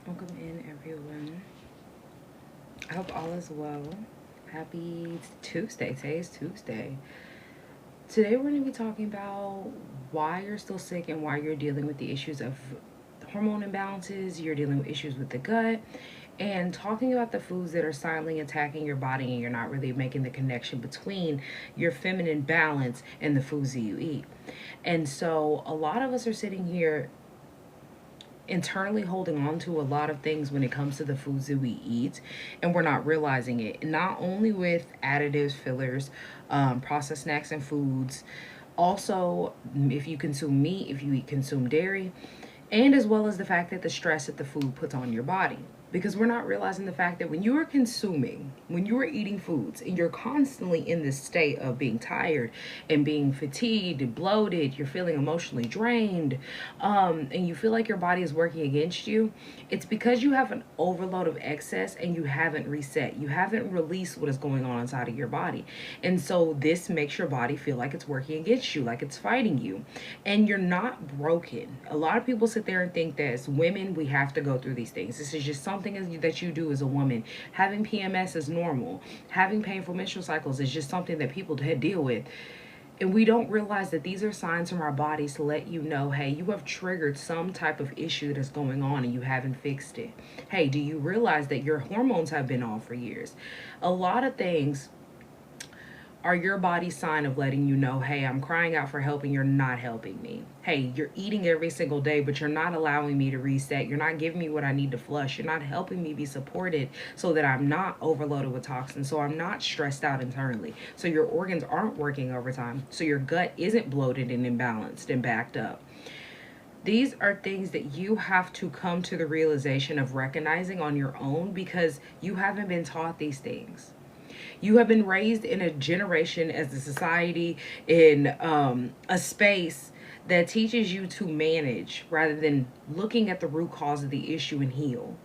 Welcome in, everyone. I hope all is well. Happy Tuesday. Today is Tuesday. Today, we're going to be talking about why you're still sick and why you're dealing with the issues of hormone imbalances, you're dealing with issues with the gut, and talking about the foods that are silently attacking your body and you're not really making the connection between your feminine balance and the foods that you eat. And so, a lot of us are sitting here internally holding on to a lot of things when it comes to the foods that we eat, and we're not realizing it, not only with additives, fillers, processed snacks and foods, also if you consume meat, if you eat consume dairy, and as well as the fact that the stress that the food puts on your body, because we're not realizing the fact that when you are consuming, when you are eating foods and you're constantly in this state of being tired and being fatigued, bloated, you're feeling emotionally drained, and you feel like your body is working against you, it's because you have an overload of excess and you haven't reset. You haven't released what is going on inside of your body. And so this makes your body feel like it's working against you, like it's fighting you. And you're not broken. A lot of people sit there and think that as women, we have to go through these things. This is just something that you do as a woman. Having PMS is normal. Having painful menstrual cycles is just something that people deal with. And we don't realize that these are signs from our bodies to let you know, hey, you have triggered some type of issue that's going on and you haven't fixed it. Hey, do you realize that your hormones have been off for years? A lot of things are your body's sign of letting you know, hey, I'm crying out for help and you're not helping me. Hey, you're eating every single day, but you're not allowing me to reset. You're not giving me what I need to flush. You're not helping me be supported so that I'm not overloaded with toxins, so I'm not stressed out internally. So your organs aren't working overtime. So your gut isn't bloated and imbalanced and backed up. These are things that you have to come to the realization of recognizing on your own because you haven't been taught these things. You have been raised in a generation as a society in a space that teaches you to manage rather than looking at the root cause of the issue and heal.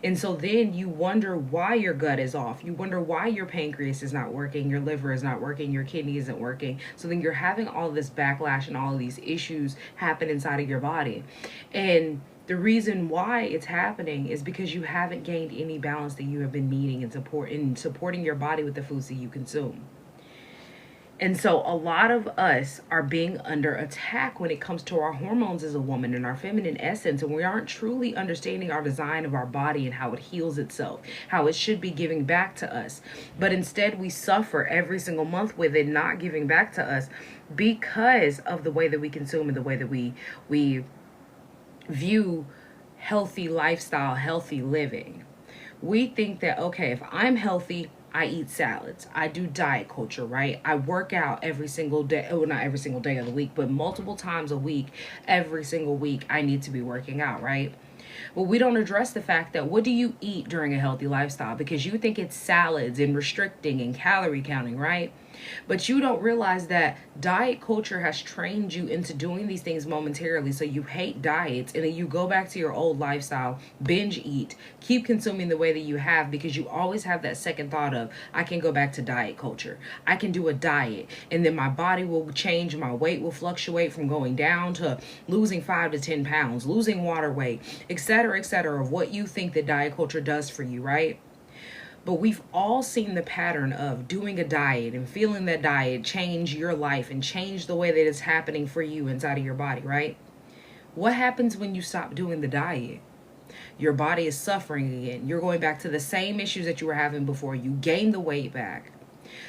And so then you wonder why your gut is off. You wonder why your pancreas is not working, your liver is not working, your kidney isn't working. So then you're having all this backlash and all of these issues happen inside of your body. And the reason why it's happening is because you haven't gained any balance that you have been needing and supporting your body with the foods that you consume. And so a lot of us are being under attack when it comes to our hormones as a woman and our feminine essence. And we aren't truly understanding our design of our body and how it heals itself, how it should be giving back to us. But instead we suffer every single month with it not giving back to us because of the way that we consume and the way that we view healthy lifestyle, healthy living. We think that, okay, if I'm healthy, I eat salads. I do diet culture, right? I work out every single day. Oh, not every single day of the week, but multiple times a week. Every single week, I need to be working out, right? But we don't address the fact that what do you eat during a healthy lifestyle? Because you think it's salads and restricting and calorie counting, right? But you don't realize that diet culture has trained you into doing these things momentarily. So you hate diets and then you go back to your old lifestyle, binge eat, keep consuming the way that you have because you always have that second thought of, I can go back to diet culture. I can do a diet and then my body will change. My weight will fluctuate from going down to losing 5 to 10 pounds, losing water weight, etc., of what you think that diet culture does for you, right? But we've all seen the pattern of doing a diet and feeling that diet change your life and change the way that it's happening for you inside of your body, right? What happens when you stop doing the diet? Your body is suffering again. You're going back to the same issues that you were having before. You gain the weight back.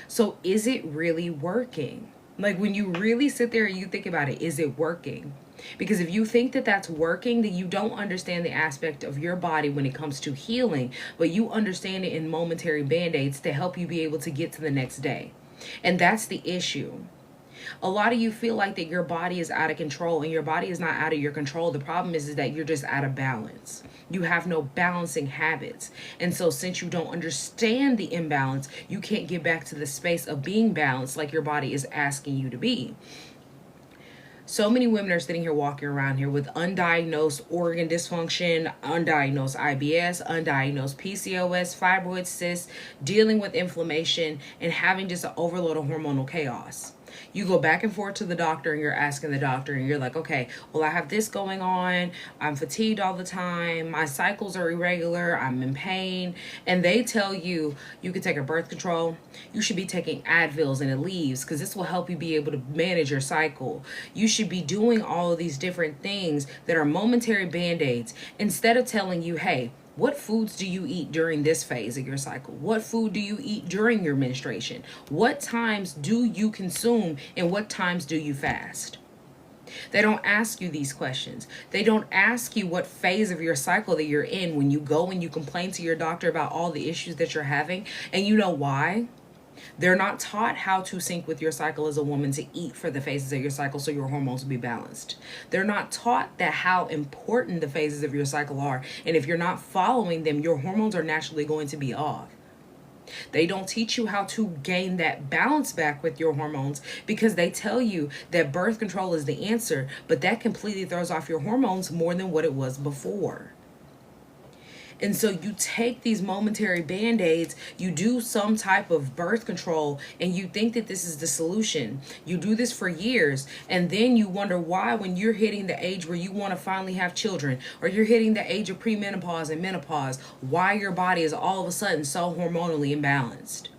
So is it really working? Like when you really sit there and you think about it, is it working? Because if you think that that's working, then you don't understand the aspect of your body when it comes to healing, but you understand it in momentary band-aids to help you be able to get to the next day. And that's the issue. A lot of you feel like that your body is out of control, and your body is not out of your control. The problem is that you're just out of balance. You have no balancing habits. And so since you don't understand the imbalance, you can't get back to the space of being balanced like your body is asking you to be. So many women are sitting here walking around here with undiagnosed organ dysfunction, undiagnosed IBS, undiagnosed PCOS, fibroid cysts, dealing with inflammation, and having just an overload of hormonal chaos. You go back and forth to the doctor and you're asking the doctor and you're like, okay, well, I have this going on. I'm fatigued all the time. My cycles are irregular. I'm in pain. And they tell you you can take a birth control. You should be taking Advils and it leaves because this will help you be able to manage your cycle. You should be doing all of these different things that are momentary band-aids instead of telling you, hey, what foods do you eat during this phase of your cycle? What food do you eat during your menstruation? What times do you consume and what times do you fast? They don't ask you these questions. They don't ask you what phase of your cycle that you're in when you go and you complain to your doctor about all the issues that you're having. And you know why? They're not taught how to sync with your cycle as a woman to eat for the phases of your cycle so your hormones will be balanced. They're not taught that how important the phases of your cycle are. And if you're not following them, your hormones are naturally going to be off. They don't teach you how to gain that balance back with your hormones because they tell you that birth control is the answer, but that completely throws off your hormones more than what it was before. And so you take these momentary band-aids, you do some type of birth control, and you think that this is the solution. You do this for years, and then you wonder why when you're hitting the age where you want to finally have children, or you're hitting the age of premenopause and menopause, why your body is all of a sudden so hormonally imbalanced.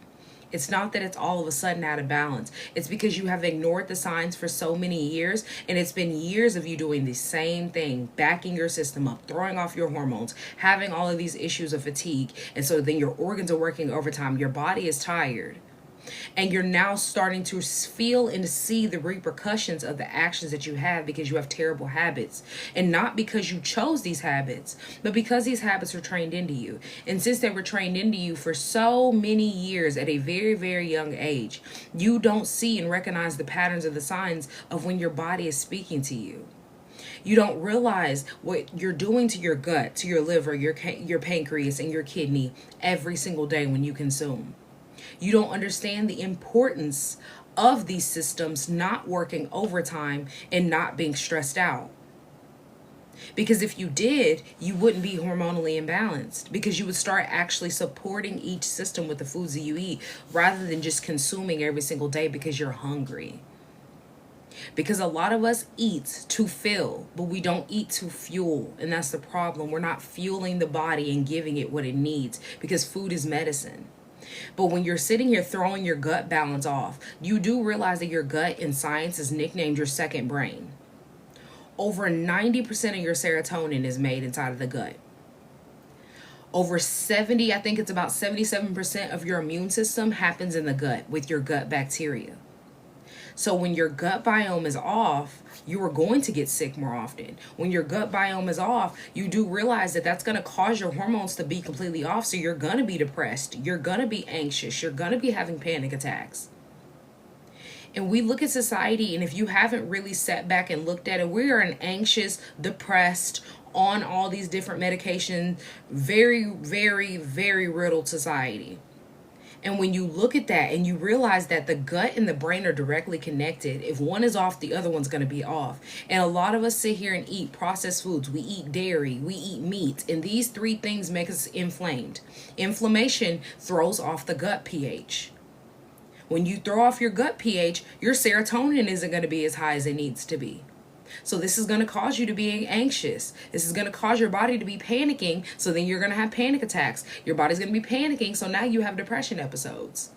It's not that it's all of a sudden out of balance. It's because you have ignored the signs for so many years, and it's been years of you doing the same thing, backing your system up, throwing off your hormones, having all of these issues of fatigue. And so then your organs are working overtime. Your body is tired. And you're now starting to feel and see the repercussions of the actions that you have because you have terrible habits. And not because you chose these habits, but because these habits are trained into you. And since they were trained into you for so many years at a very, very young age, you don't see and recognize the patterns of the signs of when your body is speaking to you. You don't realize what you're doing to your gut, to your liver, your pancreas, and your kidney every single day when you consume. You don't understand the importance of these systems not working overtime and not being stressed out. Because if you did, you wouldn't be hormonally imbalanced because you would start actually supporting each system with the foods that you eat rather than just consuming every single day because you're hungry. Because a lot of us eat to fill, but we don't eat to fuel. And that's the problem. We're not fueling the body and giving it what it needs because food is medicine. But when you're sitting here throwing your gut balance off, you do realize that your gut in science is nicknamed your second brain. Over 90% of your serotonin is made inside of the gut. Over 70, I think it's about 77% of your immune system happens in the gut with your gut bacteria. So when your gut biome is off, you are going to get sick more often. When your gut biome is off, you do realize that that's going to cause your hormones to be completely off. So you're going to be depressed. You're going to be anxious. You're going to be having panic attacks. And we look at society, and if you haven't really sat back and looked at it, we are an anxious, depressed, on all these different medications, very, very, very riddled society. And when you look at that and you realize that the gut and the brain are directly connected, if one is off, the other one's going to be off. And a lot of us sit here and eat processed foods. We eat dairy, we eat meat, and these three things make us inflamed. Inflammation throws off the gut pH. When you throw off your gut pH, your serotonin isn't going to be as high as it needs to be. So this is going to cause you to be anxious. This is going to cause your body to be panicking. So then you're going to have panic attacks. Your body's going to be panicking. So now you have depression episodes.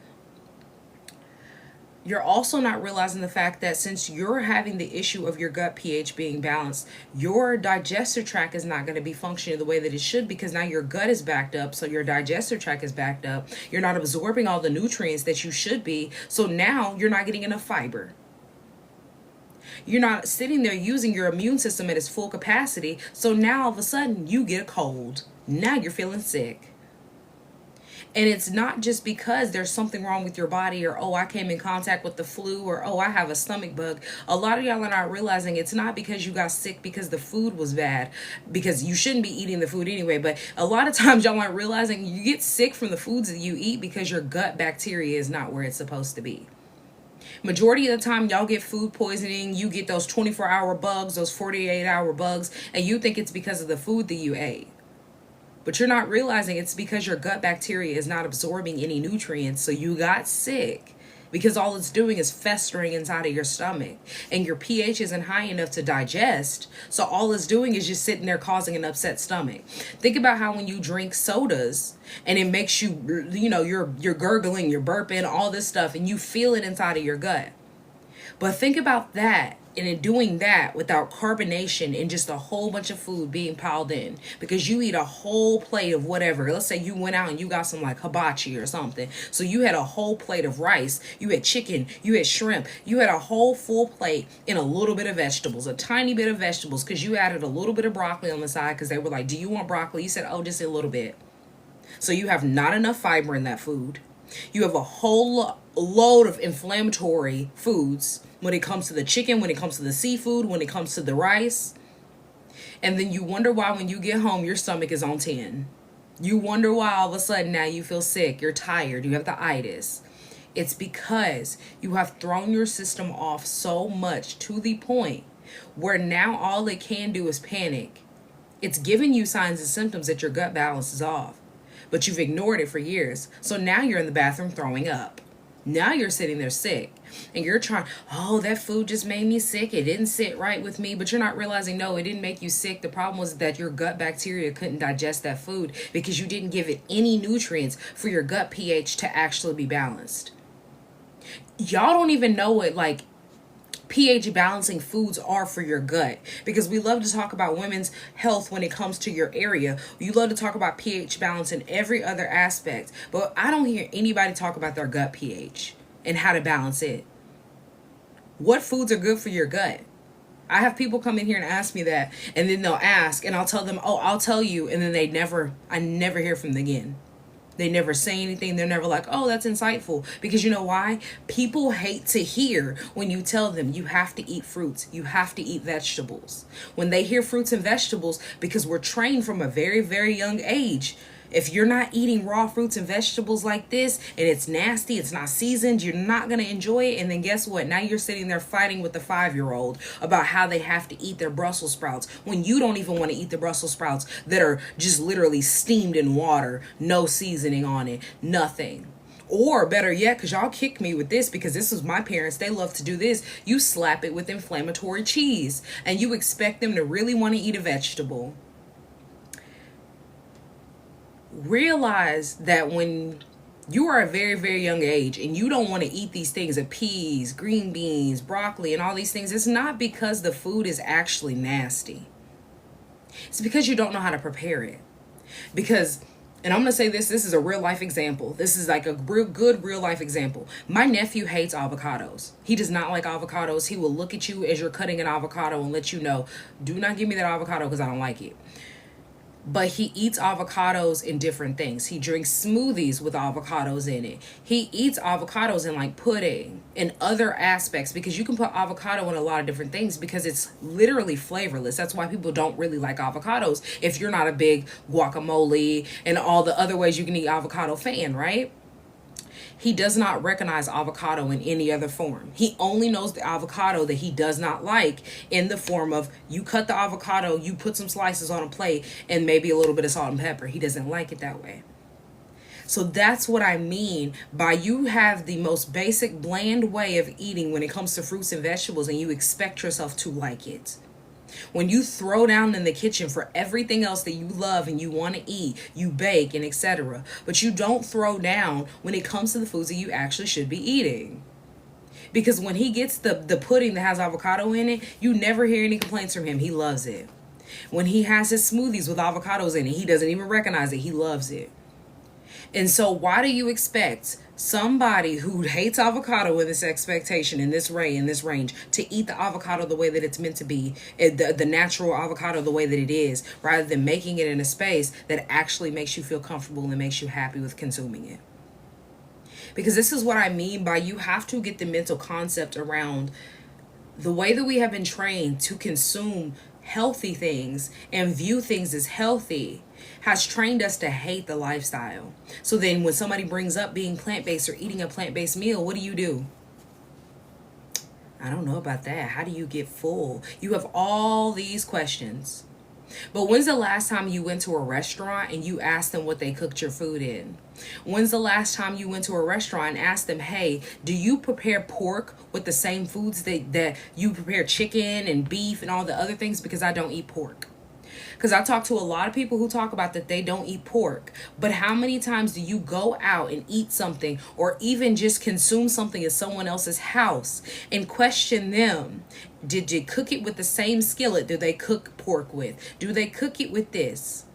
You're also not realizing the fact that since you're having the issue of your gut pH being balanced, your digestive tract is not going to be functioning the way that it should because now your gut is backed up. So your digestive tract is backed up. You're not absorbing all the nutrients that you should be. So now you're not getting enough fiber. You're not sitting there using your immune system at its full capacity. So now all of a sudden you get a cold. Now you're feeling sick. And it's not just because there's something wrong with your body or, oh, I came in contact with the flu or, oh, I have a stomach bug. A lot of y'all are not realizing it's not because you got sick because the food was bad, because you shouldn't be eating the food anyway. But a lot of times y'all aren't realizing you get sick from the foods that you eat because your gut bacteria is not where it's supposed to be. Majority of the time, y'all get food poisoning. You get those 24-hour bugs, those 48-hour bugs, and you think it's because of the food that you ate. But you're not realizing it's because your gut bacteria is not absorbing any nutrients, so you got sick. because all it's doing is festering inside of your stomach, and your pH isn't high enough to digest. So all it's doing is just sitting there causing an upset stomach. Think about how when you drink sodas and it makes you, you're gurgling, you're burping, all this stuff, and you feel it inside of your gut. But think about that, and in doing that without carbonation and just a whole bunch of food being piled in, because you eat a whole plate of whatever. Let's say you went out and you got some like hibachi or something. So you had a whole plate of rice, you had chicken, you had shrimp, you had a whole full plate and a little bit of vegetables, a tiny bit of vegetables, because you added a little bit of broccoli on the side because they were like, do you want broccoli? You said, oh, just a little bit. So you have not enough fiber in that food. You have a whole load of inflammatory foods when it comes to the chicken, when it comes to the seafood, when it comes to the rice. And then you wonder why when you get home, your stomach is on 10. You wonder why all of a sudden now you feel sick, you're tired, you have the itis. It's because you have thrown your system off so much to the point where now all it can do is panic. It's giving you signs and symptoms that your gut balance is off, but you've ignored it for years. So now you're in the bathroom throwing up. Now you're sitting there sick and you're trying, oh, that food just made me sick. It didn't sit right with me. But you're not realizing, no, it didn't make you sick. The problem was that your gut bacteria couldn't digest that food because you didn't give it any nutrients for your gut pH to actually be balanced. Y'all don't even know what like pH balancing foods are for your gut, because we love to talk about women's health when it comes to your area. You love to talk about pH balance in every other aspect, but I don't hear anybody talk about their gut pH and how to balance it. What foods are good for your gut? I have people come in here and ask me that, and then they'll ask and I'll tell them, oh, I'll tell you, and then I never hear from them again. They never say anything. They're never like, oh, that's insightful. Because you know why? People hate to hear when you tell them you have to eat fruits, you have to eat vegetables. When they hear fruits and vegetables, because we're trained from a very, very young age, if you're not eating raw fruits and vegetables like this, and it's nasty, it's not seasoned, you're not going to enjoy it. And then guess what? Now you're sitting there fighting with the 5-year-old about how they have to eat their Brussels sprouts when you don't even want to eat the Brussels sprouts that are just literally steamed in water, no seasoning on it, nothing. Or better yet, because y'all kick me with this, because this was my parents, they love to do this, you slap it with inflammatory cheese and you expect them to really want to eat a vegetable. Realize that when you are a very, very young age and you don't want to eat these things of peas, green beans, broccoli, and all these things, it's not because the food is actually nasty. It's because you don't know how to prepare it. Because, and I'm going to say this is a real life example. This is like a good real life example. My nephew hates avocados. He does not like avocados. He will look at you as you're cutting an avocado and let you know, do not give me that avocado because I don't like it. But he eats avocados in different things. He drinks smoothies with avocados in it. He eats avocados in like pudding and other aspects, because you can put avocado in a lot of different things because it's literally flavorless. That's why people don't really like avocados if you're not a big guacamole and all the other ways you can eat avocado fan, right? He does not recognize avocado in any other form. He only knows the avocado that he does not like in the form of, you cut the avocado, you put some slices on a plate and maybe a little bit of salt and pepper. He doesn't like it that way. So that's what I mean by you have the most basic bland way of eating when it comes to fruits and vegetables, and you expect yourself to like it. When you throw down in the kitchen for everything else that you love and you want to eat, you bake and etc. But you don't throw down when it comes to the foods that you actually should be eating. Because when he gets the pudding that has avocado in it, you never hear any complaints from him. He loves it. When he has his smoothies with avocados in it, he doesn't even recognize it. He loves it. And so why do you expect somebody who hates avocado in this expectation, in this range, to eat the avocado the way that it's meant to be, the natural avocado the way that it is, rather than making it in a space that actually makes you feel comfortable and makes you happy with consuming it? Because this is what I mean by you have to get the mental concept around the way that we have been trained to consume healthy things and view things as healthy has trained us to hate the lifestyle. So then when somebody brings up being plant-based or eating a plant-based meal, what do? I don't know about that. How do you get full? You have all these questions. But when's the last time you went to a restaurant and you asked them what they cooked your food in? When's the last time you went to a restaurant and asked them, hey, do you prepare pork with the same foods that you prepare chicken and beef and all the other things? Because I don't eat pork. Because I talk to a lot of people who talk about that they don't eat pork. But how many times do you go out and eat something or even just consume something at someone else's house and question them? Did you cook it with the same skillet? Do they cook pork with? Do they cook it with this?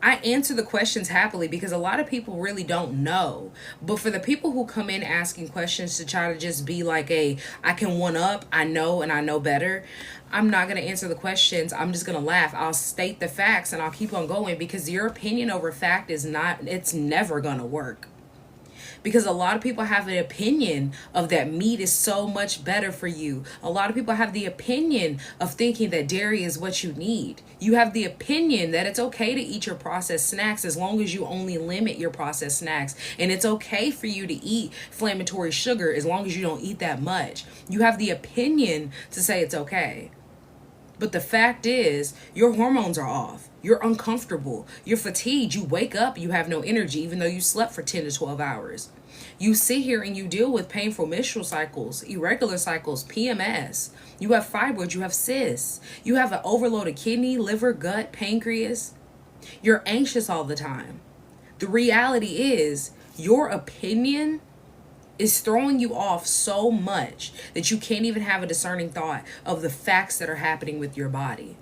I answer the questions happily because a lot of people really don't know. But for the people who come in asking questions to try to just be like I can one up, I know and I know better, I'm not going to answer the questions. I'm just going to laugh. I'll state the facts and I'll keep on going because your opinion over fact it's never going to work. Because a lot of people have an opinion of that meat is so much better for you. A lot of people have the opinion of thinking that dairy is what you need. You have the opinion that it's okay to eat your processed snacks as long as you only limit your processed snacks. And it's okay for you to eat inflammatory sugar as long as you don't eat that much. You have the opinion to say it's okay. But the fact is, your hormones are off. You're uncomfortable. You're fatigued. You wake up, you have no energy, even though you slept for 10 to 12 hours. You sit here and you deal with painful menstrual cycles, irregular cycles, PMS. You have fibroids, you have cysts. You have an overloaded kidney, liver, gut, pancreas. You're anxious all the time. The reality is, your opinion is throwing you off so much that you can't even have a discerning thought of the facts that are happening with your body.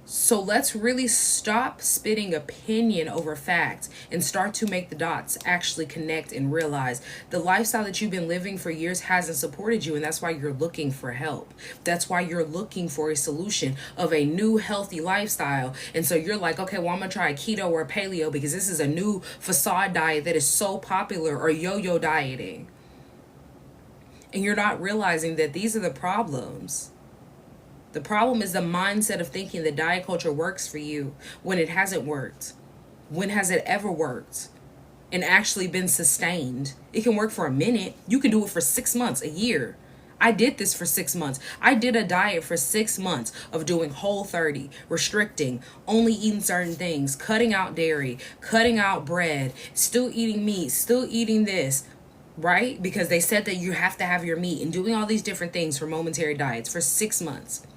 So let's really stop spitting opinion over facts and start to make the dots actually connect and realize the lifestyle that you've been living for years hasn't supported you, and that's why you're looking for help. That's why you're looking for a solution of a new healthy lifestyle. And so you're like, okay, well, I'm gonna try a keto or a paleo because this is a new facade diet that is so popular, or yo-yo dieting. And you're not realizing that these are the problems. The problem is the mindset of thinking that diet culture works for you when it hasn't worked. When has it ever worked and actually been sustained? It can work for a minute. You can do it for 6 months, a year. I did this for 6 months. I did a diet for 6 months of doing Whole30, restricting, only eating certain things, cutting out dairy, cutting out bread, still eating meat, still eating this, right? Because they said that you have to have your meat, and doing all these different things for momentary diets for 6 months.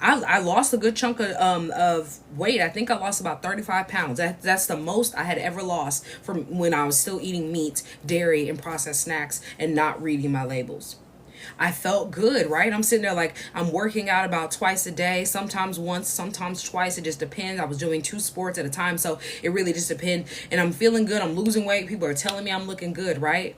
I lost a good chunk of weight. I think I lost about 35 pounds. That's the most I had ever lost from when I was still eating meat, dairy, and processed snacks and not reading my labels. I felt good, right? I'm sitting there like I'm working out about twice a day, sometimes once, sometimes twice. It just depends. I was doing 2 sports at a time, so it really just depends. And I'm feeling good. I'm losing weight. People are telling me I'm looking good, right?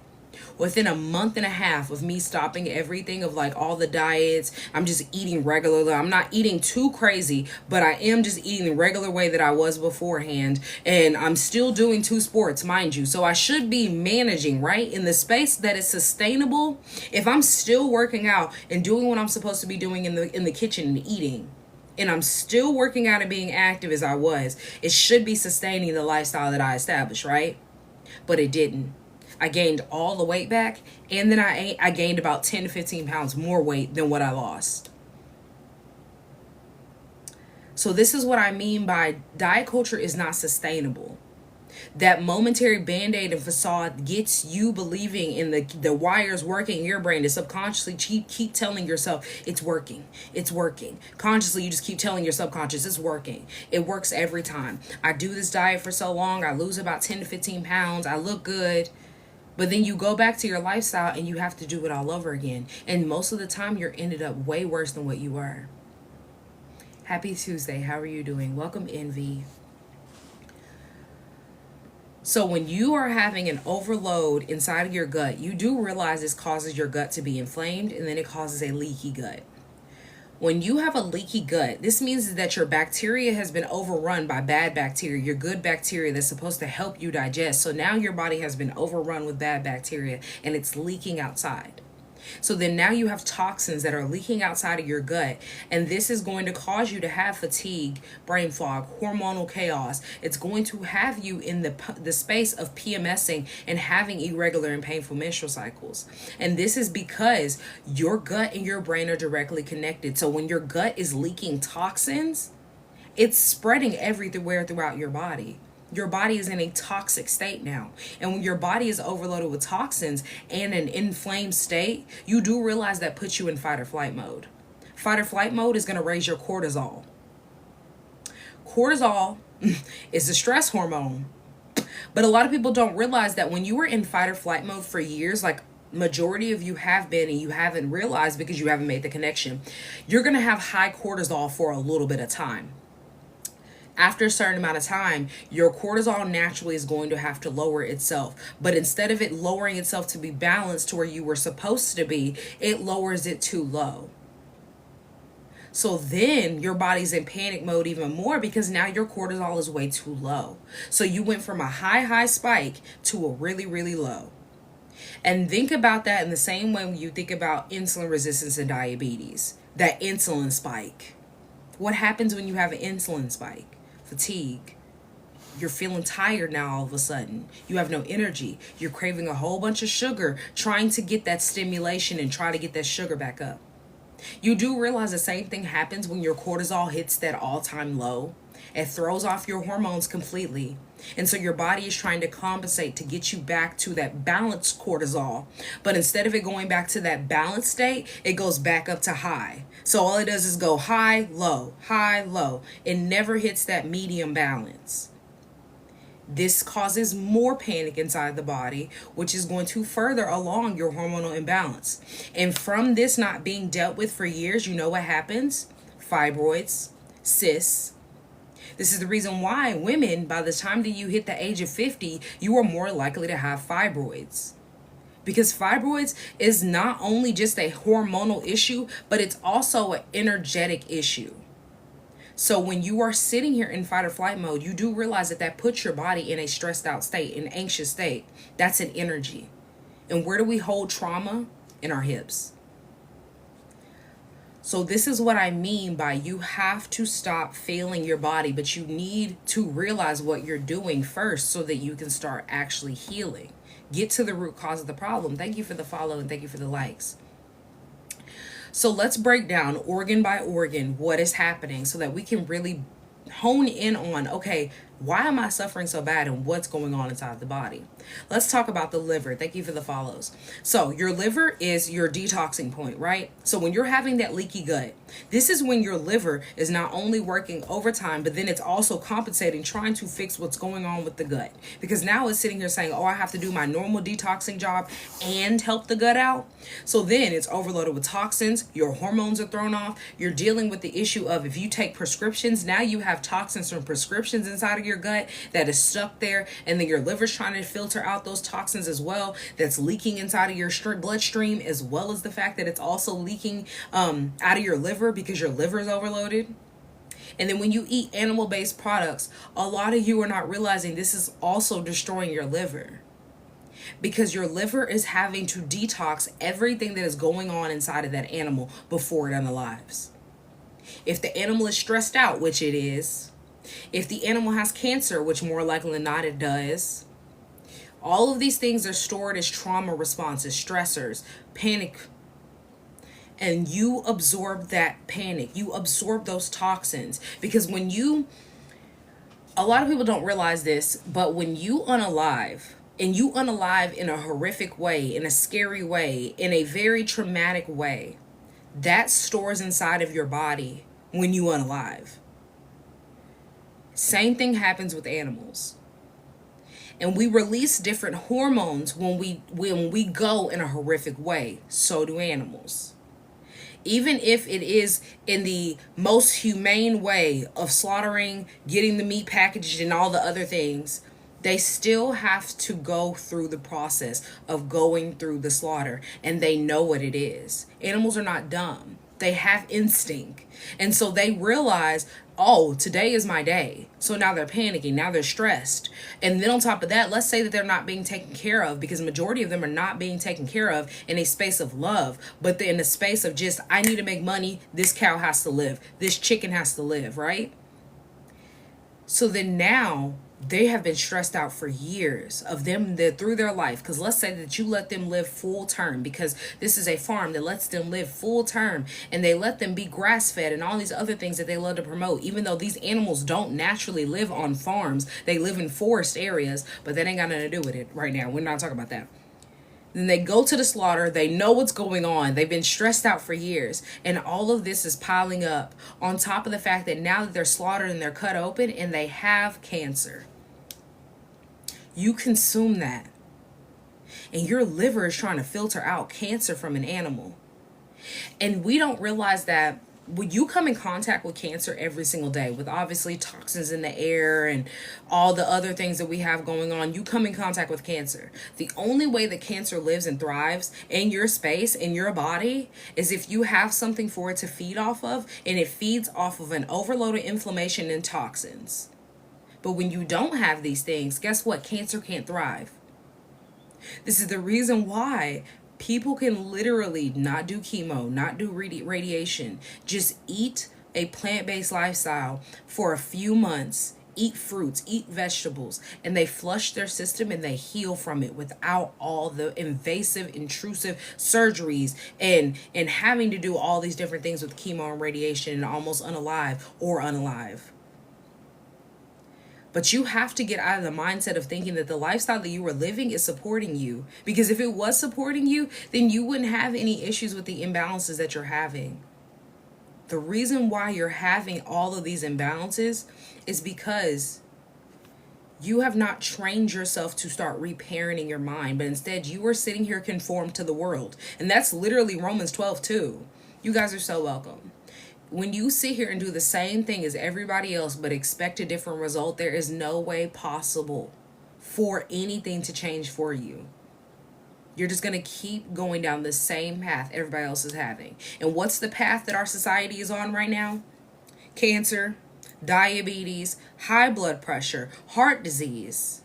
Within a month and a half of me stopping everything of like all the diets, I'm just eating regularly. I'm not eating too crazy, but I am just eating the regular way that I was beforehand. And I'm still doing 2 sports, mind you. So I should be managing, right? In the space that is sustainable. If I'm still working out and doing what I'm supposed to be doing in the kitchen and eating, and I'm still working out and being active as I was, it should be sustaining the lifestyle that I established, right? But it didn't. I gained all the weight back, and then I gained about 10 to 15 pounds more weight than what I lost. So this is what I mean by diet culture is not sustainable. That momentary band-aid and facade gets you believing in the wires working in your brain to subconsciously keep telling yourself it's working. It's working. Consciously, you just keep telling your subconscious it's working. It works every time. I do this diet for so long. I lose about 10 to 15 pounds. I look good. But then you go back to your lifestyle and you have to do it all over again. And most of the time, you're ended up way worse than what you were. Happy Tuesday. How are you doing? Welcome, Envy. So when you are having an overload inside of your gut, you do realize this causes your gut to be inflamed, and then it causes a leaky gut. When you have a leaky gut, this means that your bacteria has been overrun by bad bacteria, your good bacteria that's supposed to help you digest. So now your body has been overrun with bad bacteria and it's leaking outside. So then now you have toxins that are leaking outside of your gut, and this is going to cause you to have fatigue, brain fog, hormonal chaos. It's going to have you in the space of PMSing and having irregular and painful menstrual cycles. And this is because your gut and your brain are directly connected. So when your gut is leaking toxins, it's spreading everywhere throughout your body. Your body is in a toxic state now. And when your body is overloaded with toxins and an inflamed state, you do realize that puts you in fight or flight mode. Fight or flight mode is going to raise your cortisol. Cortisol is a stress hormone. But a lot of people don't realize that when you were in fight or flight mode for years, like majority of you have been and you haven't realized because you haven't made the connection, you're going to have high cortisol for a little bit of time. After a certain amount of time, your cortisol naturally is going to have to lower itself. But instead of it lowering itself to be balanced to where you were supposed to be, it lowers it too low. So then your body's in panic mode even more because now your cortisol is way too low. So you went from a high spike to a really low. And think about that in the same way when you think about insulin resistance and diabetes. That insulin spike. What happens when you have an insulin spike? Fatigue. You're feeling tired now all of a sudden. You have no energy. You're craving a whole bunch of sugar, trying to get that stimulation and try to get that sugar back up. You do realize the same thing happens when your cortisol hits that all-time low. It throws off your hormones completely. And so your body is trying to compensate to get you back to that balanced cortisol. But instead of it going back to that balanced state, it goes back up to high. So all it does is go high, low, high, low. It never hits that medium balance. This causes more panic inside the body, which is going to further along your hormonal imbalance. And from this not being dealt with for years, you know what happens? Fibroids, cysts. This is the reason why women, by the time that you hit the age of 50, you are more likely to have fibroids. Because fibroids is not only just a hormonal issue, but it's also an energetic issue. So when you are sitting here in fight or flight mode, you do realize that puts your body in a stressed out state, an anxious state. That's an energy. And where do we hold trauma? In our hips. So this is what I mean by you have to stop failing your body, but you need to realize what you're doing first so that you can start actually healing. Get to the root cause of the problem. Thank you for the follow and thank you for the likes. So let's break down organ by organ what is happening so that we can really hone in on, okay, why am I suffering so bad and what's going on inside the body? Let's talk about the liver. Thank you for the follows. So your liver is your detoxing point, right? So when you're having that leaky gut, this is when your liver is not only working overtime, but then it's also compensating, trying to fix what's going on with the gut. Because now it's sitting here saying, oh, I have to do my normal detoxing job and help the gut out. So then it's overloaded with toxins. Your hormones are thrown off. You're dealing with the issue of if you take prescriptions, now you have toxins from prescriptions inside of your gut that is stuck there, and then your liver's trying to filter out those toxins as well, that's leaking inside of your bloodstream, as well as the fact that it's also leaking out of your liver because your liver is overloaded. And then when you eat animal-based products, a lot of you are not realizing this is also destroying your liver, because your liver is having to detox everything that is going on inside of that animal before it unalives. If the animal is stressed out, which it is, if the animal has cancer, which more likely than not it does, all of these things are stored as trauma responses, stressors, panic. And you absorb that panic. You absorb those toxins. Because a lot of people don't realize this, but when you unalive, and you unalive in a horrific way, in a scary way, in a very traumatic way, that stores inside of your body when you unalive. Same thing happens with animals. And we release different hormones when we go in a horrific way. So do animals. Even if it is in the most humane way of slaughtering, getting the meat packaged and all the other things, they still have to go through the process of going through the slaughter, and they know what it is. Animals are not dumb. They have instinct. And so they realize, oh, today is my day. So now they're panicking. Now they're stressed. And then on top of that, let's say that they're not being taken care of, because the majority of them are not being taken care of in a space of love, but they're in a space of just, I need to make money. This cow has to live. This chicken has to live, right? So then now they have been stressed out for years of them through their life. Because let's say that you let them live full term, because this is a farm that lets them live full term, and they let them be grass fed and all these other things that they love to promote, even though these animals don't naturally live on farms. They live in forest areas, but that ain't got nothing to do with it right now. We're not talking about that. Then they go to the slaughter. They know what's going on. They've been stressed out for years. And all of this is piling up on top of the fact that now that they're slaughtered and they're cut open and they have cancer. You consume that. And your liver is trying to filter out cancer from an animal. And we don't realize that when you come in contact with cancer every single day, with obviously toxins in the air and all the other things that we have going on, you come in contact with cancer. The only way that cancer lives and thrives in your space, in your body, is if you have something for it to feed off of, and it feeds off of an overload of inflammation and toxins. But when you don't have these things, guess what? Cancer can't thrive. This is the reason why people can literally not do chemo, not do radiation, just eat a plant-based lifestyle for a few months, eat fruits, eat vegetables, and they flush their system and they heal from it without all the invasive, intrusive surgeries and having to do all these different things with chemo and radiation and almost unalive. But you have to get out of the mindset of thinking that the lifestyle that you were living is supporting you. Because if it was supporting you, then you wouldn't have any issues with the imbalances that you're having. The reason why you're having all of these imbalances is because you have not trained yourself to start reparenting your mind, but instead you are sitting here conformed to the world. And that's literally Romans 12 too. You guys are so welcome. When you sit here and do the same thing as everybody else but expect a different result, there is no way possible for anything to change for you. You're just going to keep going down the same path everybody else is having. And what's the path that our society is on right now? Cancer, diabetes, high blood pressure, heart disease.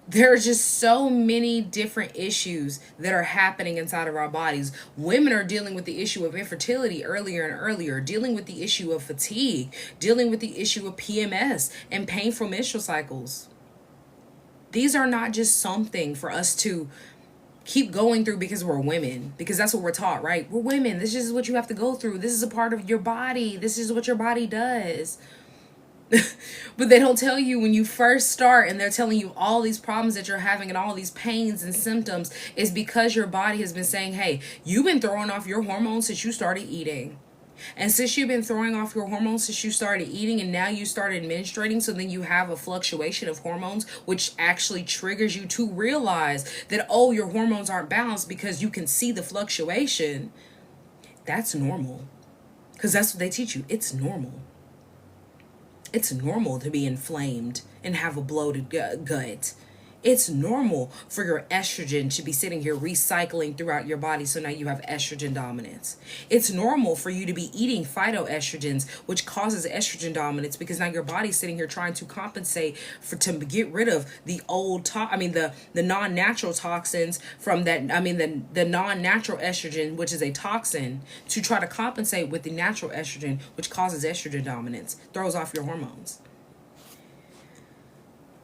There are just so many different issues that are happening inside of our bodies. Women are dealing with the issue of infertility earlier and earlier, dealing with the issue of fatigue, dealing with the issue of PMS and painful menstrual cycles. These are not just something for us to keep going through because we're women, because that's what we're taught, right? We're women. This is what you have to go through. This is a part of your body. This is what your body does. But they don't tell you when you first start, and they're telling you all these problems that you're having and all these pains and symptoms is because your body has been saying, hey, you've been throwing off your hormones since you started eating. And since you've been throwing off your hormones since you started eating, and now you started menstruating, so then you have a fluctuation of hormones, which actually triggers you to realize that, oh, your hormones aren't balanced because you can see the fluctuation. That's normal. Because that's what they teach you. It's normal. It's normal to be inflamed and have a bloated gut. It's normal for your estrogen to be sitting here recycling throughout your body, so now you have estrogen dominance. It's normal for you to be eating phytoestrogens, which causes estrogen dominance, because now your body's sitting here trying to compensate to get rid of the the non-natural toxins from that. The non-natural estrogen, which is a toxin, to try to compensate with the natural estrogen, which causes estrogen dominance, throws off your hormones.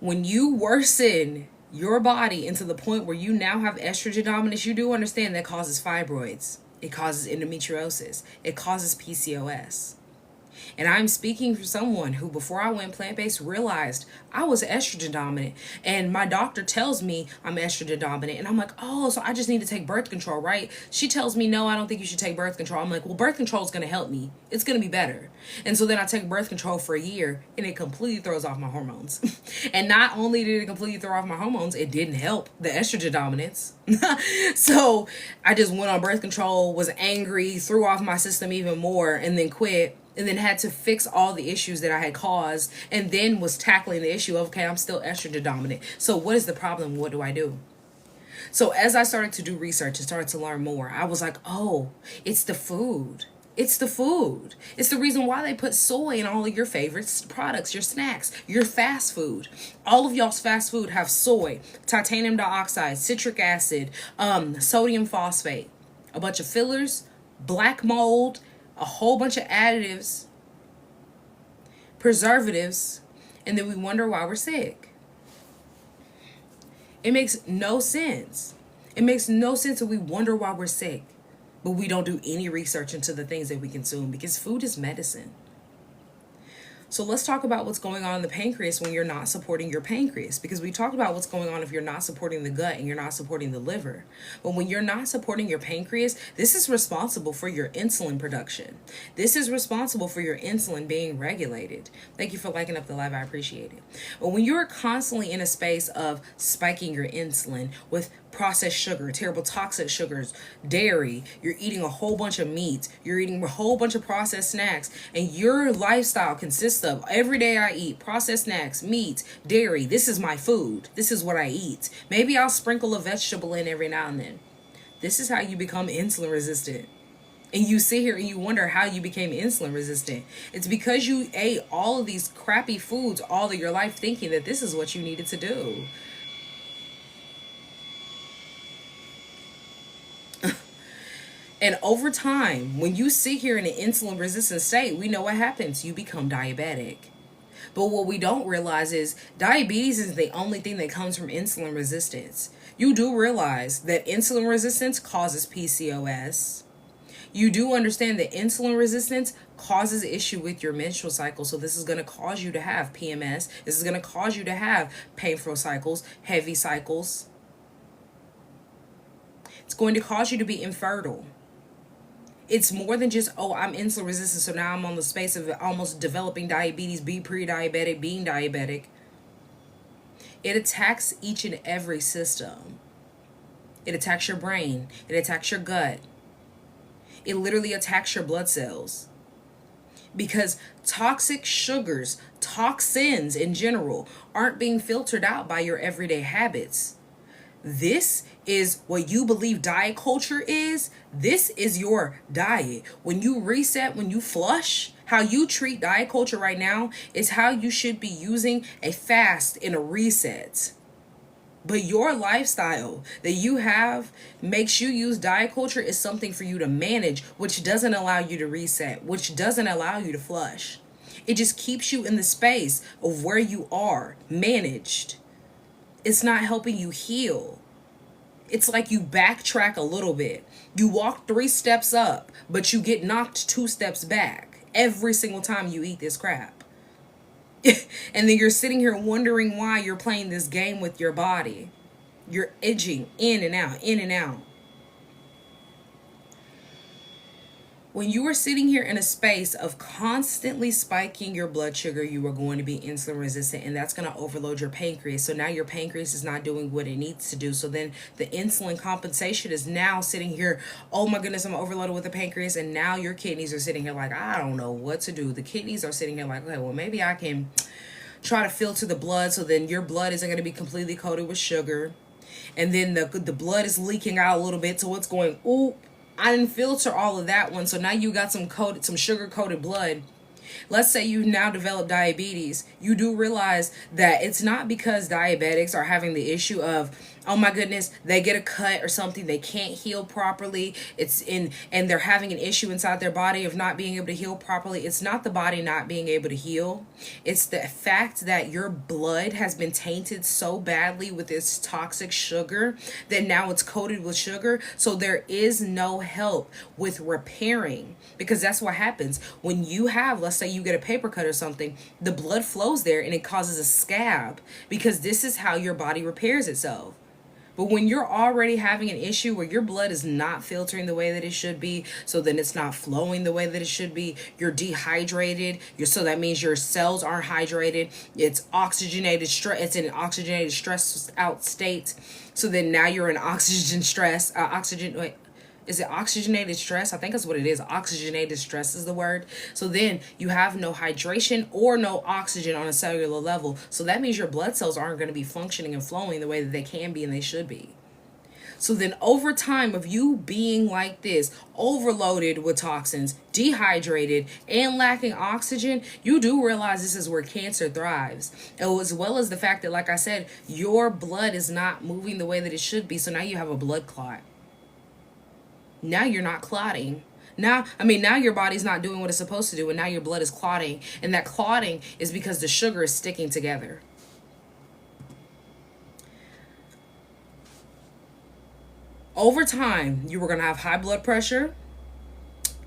When you worsen your body into the point where you now have estrogen dominance, you do understand that causes fibroids. It causes endometriosis. It causes PCOS. And I'm speaking for someone who, before I went plant-based, realized I was estrogen dominant. And my doctor tells me I'm estrogen dominant. And I'm like, oh, so I just need to take birth control, right? She tells me, no, I don't think you should take birth control. I'm like, well, birth control is going to help me. It's going to be better. And so then I take birth control for a year, and it completely throws off my hormones. And not only did it completely throw off my hormones, it didn't help the estrogen dominance. So I just went on birth control, was angry, threw off my system even more, and then quit. And then had to fix all the issues that I had caused, and then was tackling the issue of, okay, I'm still estrogen dominant. So what is the problem? What do I do? So as I started to do research and started to learn more, I was like, oh, it's the food. It's the food. It's the reason why they put soy in all of your favorite products, your snacks, your fast food. All of y'all's fast food have soy, titanium dioxide, citric acid, sodium phosphate, a bunch of fillers, black mold, a whole bunch of additives, preservatives, and then we wonder why we're sick. It makes no sense. It makes no sense that we wonder why we're sick, but we don't do any research into the things that we consume because food is medicine. So let's talk about what's going on in the pancreas when you're not supporting your pancreas, because we talked about what's going on if you're not supporting the gut and you're not supporting the liver. But when you're not supporting your pancreas, this is responsible for your insulin production. This is responsible for your insulin being regulated. Thank you for liking up the live. I appreciate it. But when you're constantly in a space of spiking your insulin with processed sugar, terrible toxic sugars, dairy, you're eating a whole bunch of meat, you're eating a whole bunch of processed snacks, and your lifestyle consists of every day I eat processed snacks, meat, dairy. This is my food. This is what I eat. Maybe I'll sprinkle a vegetable in every now and then. This is how you become insulin resistant. And you sit here and you wonder how you became insulin resistant. It's because you ate all of these crappy foods all of your life thinking that this is what you needed to do. And over time, when you sit here in an insulin resistant state, we know what happens. You become diabetic. But what we don't realize is diabetes is the only thing that comes from insulin resistance. You do realize that insulin resistance causes PCOS. You do understand that insulin resistance causes issue with your menstrual cycle. So this is going to cause you to have PMS. This is going to cause you to have painful cycles, heavy cycles. It's going to cause you to be infertile. It's more than just, oh, I'm insulin resistant, so now I'm on the space of almost developing diabetes, be pre-diabetic, being diabetic. It attacks each and every system. It attacks your brain. It attacks your gut. It literally attacks your blood cells. Because toxic sugars, toxins in general, aren't being filtered out by your everyday habits. This is what you believe diet culture is. This is your diet. When you reset, when you flush, how you treat diet culture right now is how you should be using a fast and a reset. But your lifestyle that you have makes you use diet culture is something for you to manage, which doesn't allow you to reset, which doesn't allow you to flush. It just keeps you in the space of where you are, managed. It's not helping you heal. It's like you backtrack a little bit. You walk 3 steps up, but you get knocked 2 steps back every single time you eat this crap. And then you're sitting here wondering why you're playing this game with your body. You're edging in and out, in and out. When you are sitting here in a space of constantly spiking your blood sugar, you are going to be insulin resistant, and that's going to overload your pancreas. So now your pancreas is not doing what it needs to do. So then the insulin compensation is now sitting here, oh my goodness, I'm overloaded with the pancreas. And now your kidneys are sitting here like, I don't know what to do. The kidneys are sitting here like, okay, well, maybe I can try to filter the blood. So then your blood isn't going to be completely coated with sugar. And then the blood is leaking out a little bit. So it's going, ooh, I didn't filter all of that one. So now you got some sugar coated blood. Let's say you now develop diabetes. You do realize that it's not because diabetics are having the issue of, oh my goodness, they get a cut or something, they can't heal properly. And they're having an issue inside their body of not being able to heal properly. It's not the body not being able to heal. It's the fact that your blood has been tainted so badly with this toxic sugar that now it's coated with sugar. So there is no help with repairing, because that's what happens when you have, let's say you get a paper cut or something, the blood flows there and it causes a scab, because this is how your body repairs itself. But when you're already having an issue where your blood is not filtering the way that it should be, so then it's not flowing the way that it should be, you're dehydrated, so that means your cells aren't hydrated, it's oxygenated stress, it's in an oxygenated stress out state. So then now you're in oxygen stress, is it oxygenated stress? I think that's what it is. Oxygenated stress is the word. So then you have no hydration or no oxygen on a cellular level. So that means your blood cells aren't going to be functioning and flowing the way that they can be and they should be. So then over time of you being like this, overloaded with toxins, dehydrated, and lacking oxygen, you do realize this is where cancer thrives. As well as the fact that, like I said, your blood is not moving the way that it should be. So now you have a blood clot. Now you're not clotting. Now your body's not doing what it's supposed to do, and now your blood is clotting. And that clotting is because the sugar is sticking together. Over time, you are going to have high blood pressure.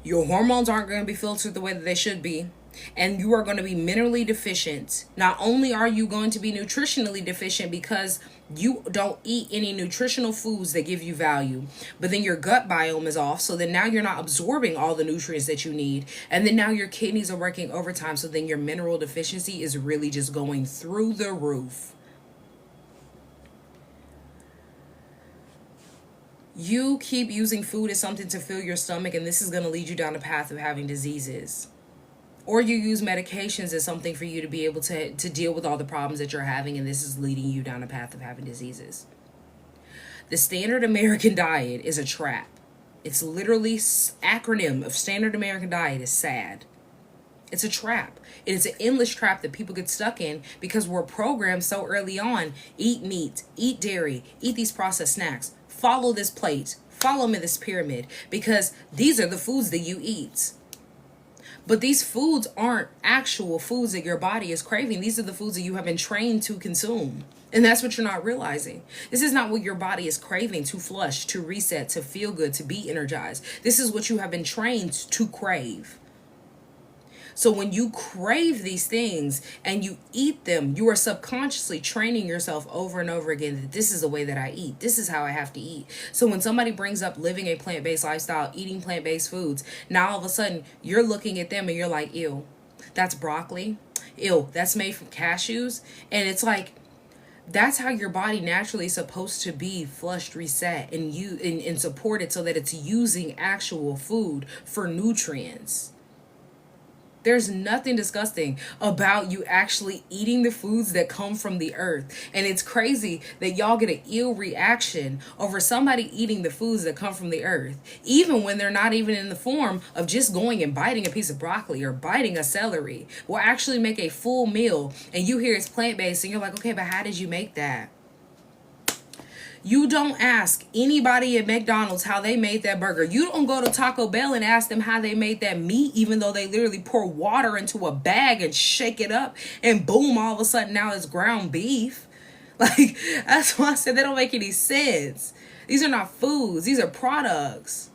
Your hormones aren't going to be filtered the way that they should be. And you are going to be minerally deficient. Not only are you going to be nutritionally deficient because you don't eat any nutritional foods that give you value, but then your gut biome is off. So then now you're not absorbing all the nutrients that you need. And then now your kidneys are working overtime. So then your mineral deficiency is really just going through the roof. You keep using food as something to fill your stomach, and this is going to lead you down the path of having diseases. Or you use medications as something for you to be able to deal with all the problems that you're having, and this is leading you down the path of having diseases. The standard American diet is a trap. It's literally acronym of standard American diet is SAD. It's a trap. It's an endless trap that people get stuck in because we're programmed so early on. Eat meat, eat dairy, eat these processed snacks. Follow this plate. Follow me this pyramid because these are the foods that you eat. But these foods aren't actual foods that your body is craving. These are the foods that you have been trained to consume. And that's what you're not realizing. This is not what your body is craving to flush, to reset, to feel good, to be energized. This is what you have been trained to crave. So when you crave these things and you eat them, you are subconsciously training yourself over and over again that this is the way that I eat. This is how I have to eat. So when somebody brings up living a plant-based lifestyle, eating plant-based foods, now all of a sudden you're looking at them and you're like, ew, that's broccoli. Ew, that's made from cashews. And it's like, that's how your body naturally is supposed to be flushed, reset, and supported so that it's using actual food for nutrients. There's nothing disgusting about you actually eating the foods that come from the earth. And it's crazy that y'all get an ill reaction over somebody eating the foods that come from the earth, even when they're not even in the form of just going and biting a piece of broccoli or biting a celery. Will actually make a full meal and you hear it's plant-based and you're like, okay, but how did you make that? You don't ask anybody at McDonald's how they made that burger. You don't go to Taco Bell and ask them how they made that meat, even though they literally pour water into a bag and shake it up and boom, all of a sudden now it's ground beef. Like, that's why I said they don't make any sense. These are not foods. These are products.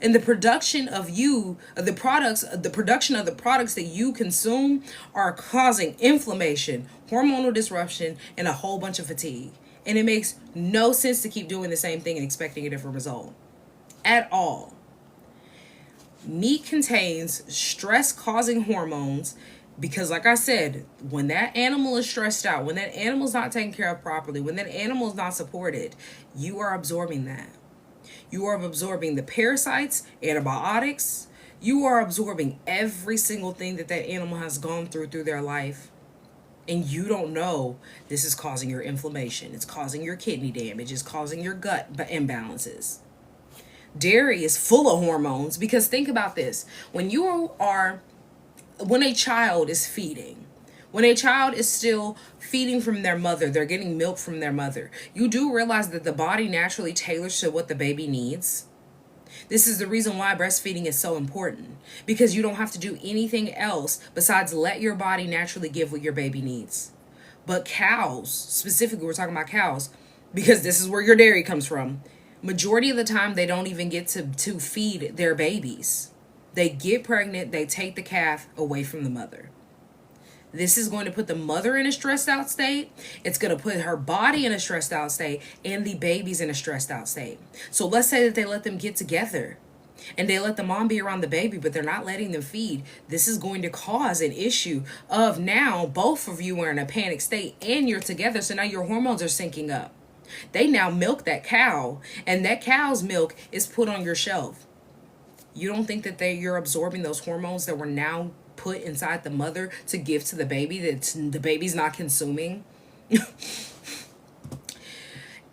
And the production of the production of the products that you consume are causing inflammation, hormonal disruption, and a whole bunch of fatigue. And it makes no sense to keep doing the same thing and expecting a different result at all. Meat contains stress-causing hormones because, like I said, when that animal is stressed out, when that animal is not taken care of properly, when that animal is not supported, you are absorbing that. You are absorbing the parasites, antibiotics. You are absorbing every single thing that animal has gone through their life. And you don't know this is causing your inflammation. It's causing your kidney damage. It's causing your gut imbalances. Dairy is full of hormones because think about this. When a child is feeding, when a child is still feeding from their mother, they're getting milk from their mother, you do realize that the body naturally tailors to what the baby needs. This is the reason why breastfeeding is so important, because you don't have to do anything else besides let your body naturally give what your baby needs. But cows, specifically, we're talking about cows, because this is where your dairy comes from. Majority of the time, they don't even get to feed their babies. They get pregnant, they take the calf away from the mother. This is going to put the mother in a stressed out state. It's going to put her body in a stressed out state and the baby's in a stressed out state. So let's say that they let them get together and they let the mom be around the baby, but they're not letting them feed. This is going to cause an issue of now both of you are in a panic state and you're together. So now your hormones are syncing up. They now milk that cow and that cow's milk is put on your shelf. You don't think that you're absorbing those hormones that were now put inside the mother to give to the baby that the baby's not consuming?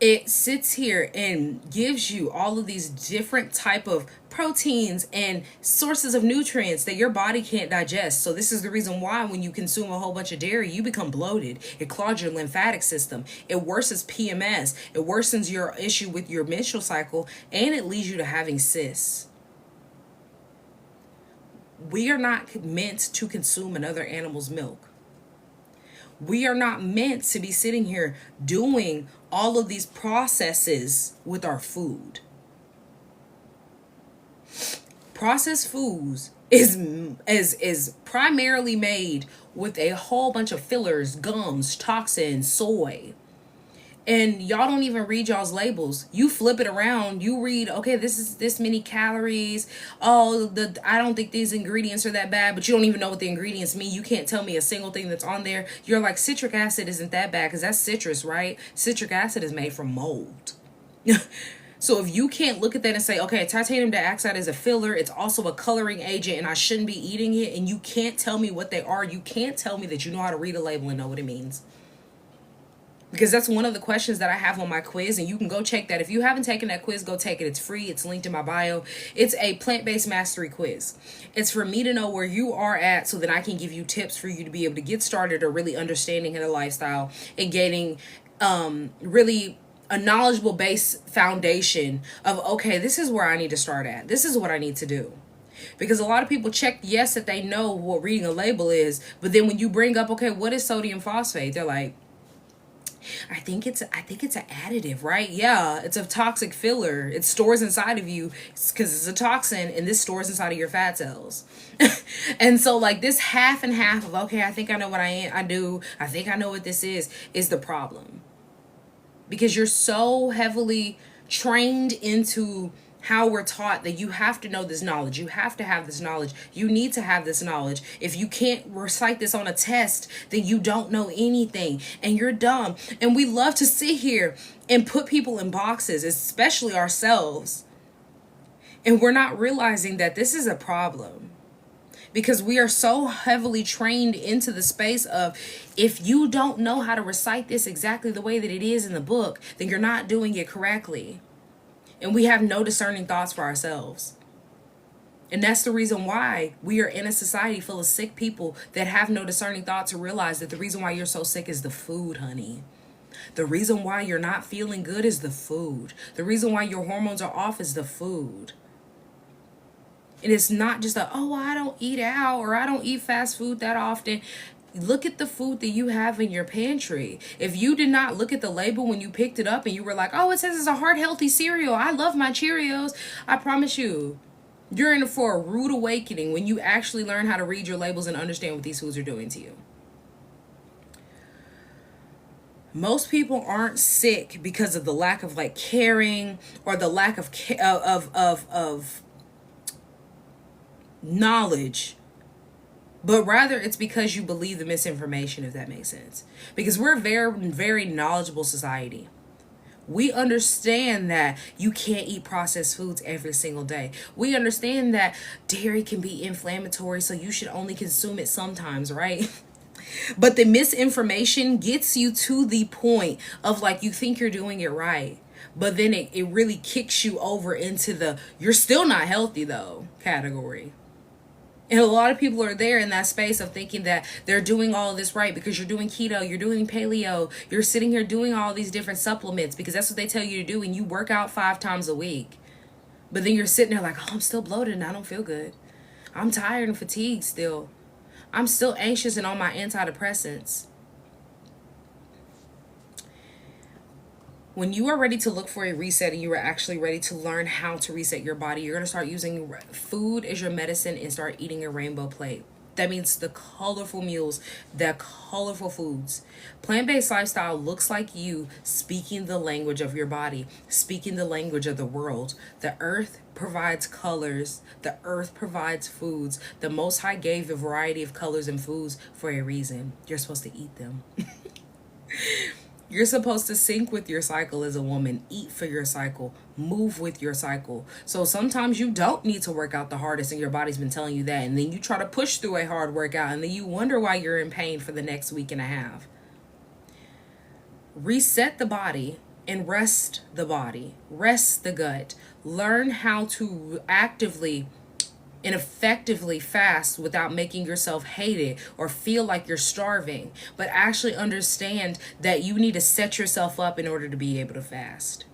It sits here and gives you all of these different type of proteins and sources of nutrients that your body can't digest. So this is the reason why when you consume a whole bunch of dairy, you become bloated. It clogs your lymphatic system. It worsens PMS. It worsens your issue with your menstrual cycle, and it leads you to having cysts. We are not meant to consume another animal's milk. We are not meant to be sitting here doing all of these processes with our food. Processed foods is primarily made with a whole bunch of fillers, gums, toxins, soy. And y'all don't even read y'all's labels. You flip it around. You read, okay, this is this many calories. Oh, I don't think these ingredients are that bad, but you don't even know what the ingredients mean. You can't tell me a single thing that's on there. You're like, citric acid isn't that bad because that's citrus, right? Citric acid is made from mold. So if you can't look at that and say, okay, titanium dioxide is a filler, it's also a coloring agent, and I shouldn't be eating it, and you can't tell me what they are, you can't tell me that you know how to read a label and know what it means. Because that's one of the questions that I have on my quiz, and you can go check that. If you haven't taken that quiz, go take it. It's free. It's linked in my bio. It's a plant-based mastery quiz. It's for me to know where you are at so that I can give you tips for you to be able to get started or really understanding in a lifestyle and getting really a knowledgeable base foundation of, okay, this is where I need to start at. This is what I need to do. Because a lot of people check yes that they know what reading a label is, but then when you bring up, okay, what is sodium phosphate? They're like, I think it's an additive, right? Yeah, it's a toxic filler. It stores inside of you because it's a toxin, and this stores inside of your fat cells. And so like this half and half of, okay, I think I know what I do. I think I know what this is the problem. Because you're so heavily trained into how we're taught that you have to know this knowledge. You have to have this knowledge. You need to have this knowledge. If you can't recite this on a test, then you don't know anything and you're dumb. And we love to sit here and put people in boxes, especially ourselves. And we're not realizing that this is a problem. Because we are so heavily trained into the space of, if you don't know how to recite this exactly the way that it is in the book, then you're not doing it correctly. And we have no discerning thoughts for ourselves. And that's the reason why we are in a society full of sick people that have no discerning thought to realize that the reason why you're so sick is the food, honey. The reason why you're not feeling good is the food. The reason why your hormones are off is the food. And it's not just oh, I don't eat out or I don't eat fast food that often. Look at the food that you have in your pantry. If you did not look at the label when you picked it up and you were like, oh, it says it's a heart healthy cereal. I love my Cheerios. I promise you, you're in for a rude awakening when you actually learn how to read your labels and understand what these foods are doing to you. Most people aren't sick because of the lack of like caring or the lack of knowledge, but rather it's because you believe the misinformation, if that makes sense. Because we're a very, very knowledgeable society. We understand that you can't eat processed foods every single day. We understand that dairy can be inflammatory, so you should only consume it sometimes, right? But the misinformation gets you to the point of like, you think you're doing it right, but then it really kicks you over into the you're still not healthy though category. And a lot of people are there in that space of thinking that they're doing all of this right because you're doing keto, you're doing paleo, you're sitting here doing all these different supplements because that's what they tell you to do, and you work out 5 times a week. But then you're sitting there like, oh, I'm still bloated and I don't feel good. I'm tired and fatigued still. I'm still anxious and on my antidepressants. When you are ready to look for a reset and you are actually ready to learn how to reset your body, you're going to start using food as your medicine and start eating a rainbow plate. That means the colorful meals, the colorful foods. Plant-based lifestyle looks like you speaking the language of your body, speaking the language of the world. The earth provides colors. The earth provides foods. The Most High gave a variety of colors and foods for a reason. You're supposed to eat them. You're supposed to sync with your cycle as a woman, eat for your cycle, move with your cycle. So sometimes you don't need to work out the hardest and your body's been telling you that. And then you try to push through a hard workout and then you wonder why you're in pain for the next week and a half. Reset the body and rest the body, rest the gut. Learn how to actively and effectively fast without making yourself hate it or feel like you're starving, but actually understand that you need to set yourself up in order to be able to fast.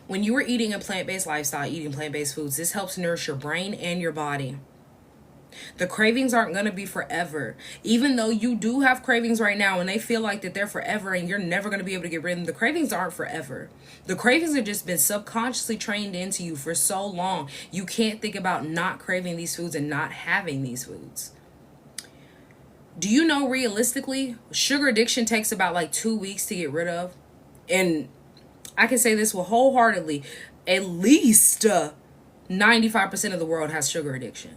When you are eating a plant-based lifestyle, eating plant-based foods, this helps nourish your brain and your body. The cravings aren't going to be forever. Even though you do have cravings right now and they feel like that they're forever and you're never going to be able to get rid of them, the cravings aren't forever. The cravings have just been subconsciously trained into you for so long. You can't think about not craving these foods and not having these foods. Do you know realistically, sugar addiction takes about like 2 weeks to get rid of? And I can say this with wholeheartedly, at least 95% of the world has sugar addiction.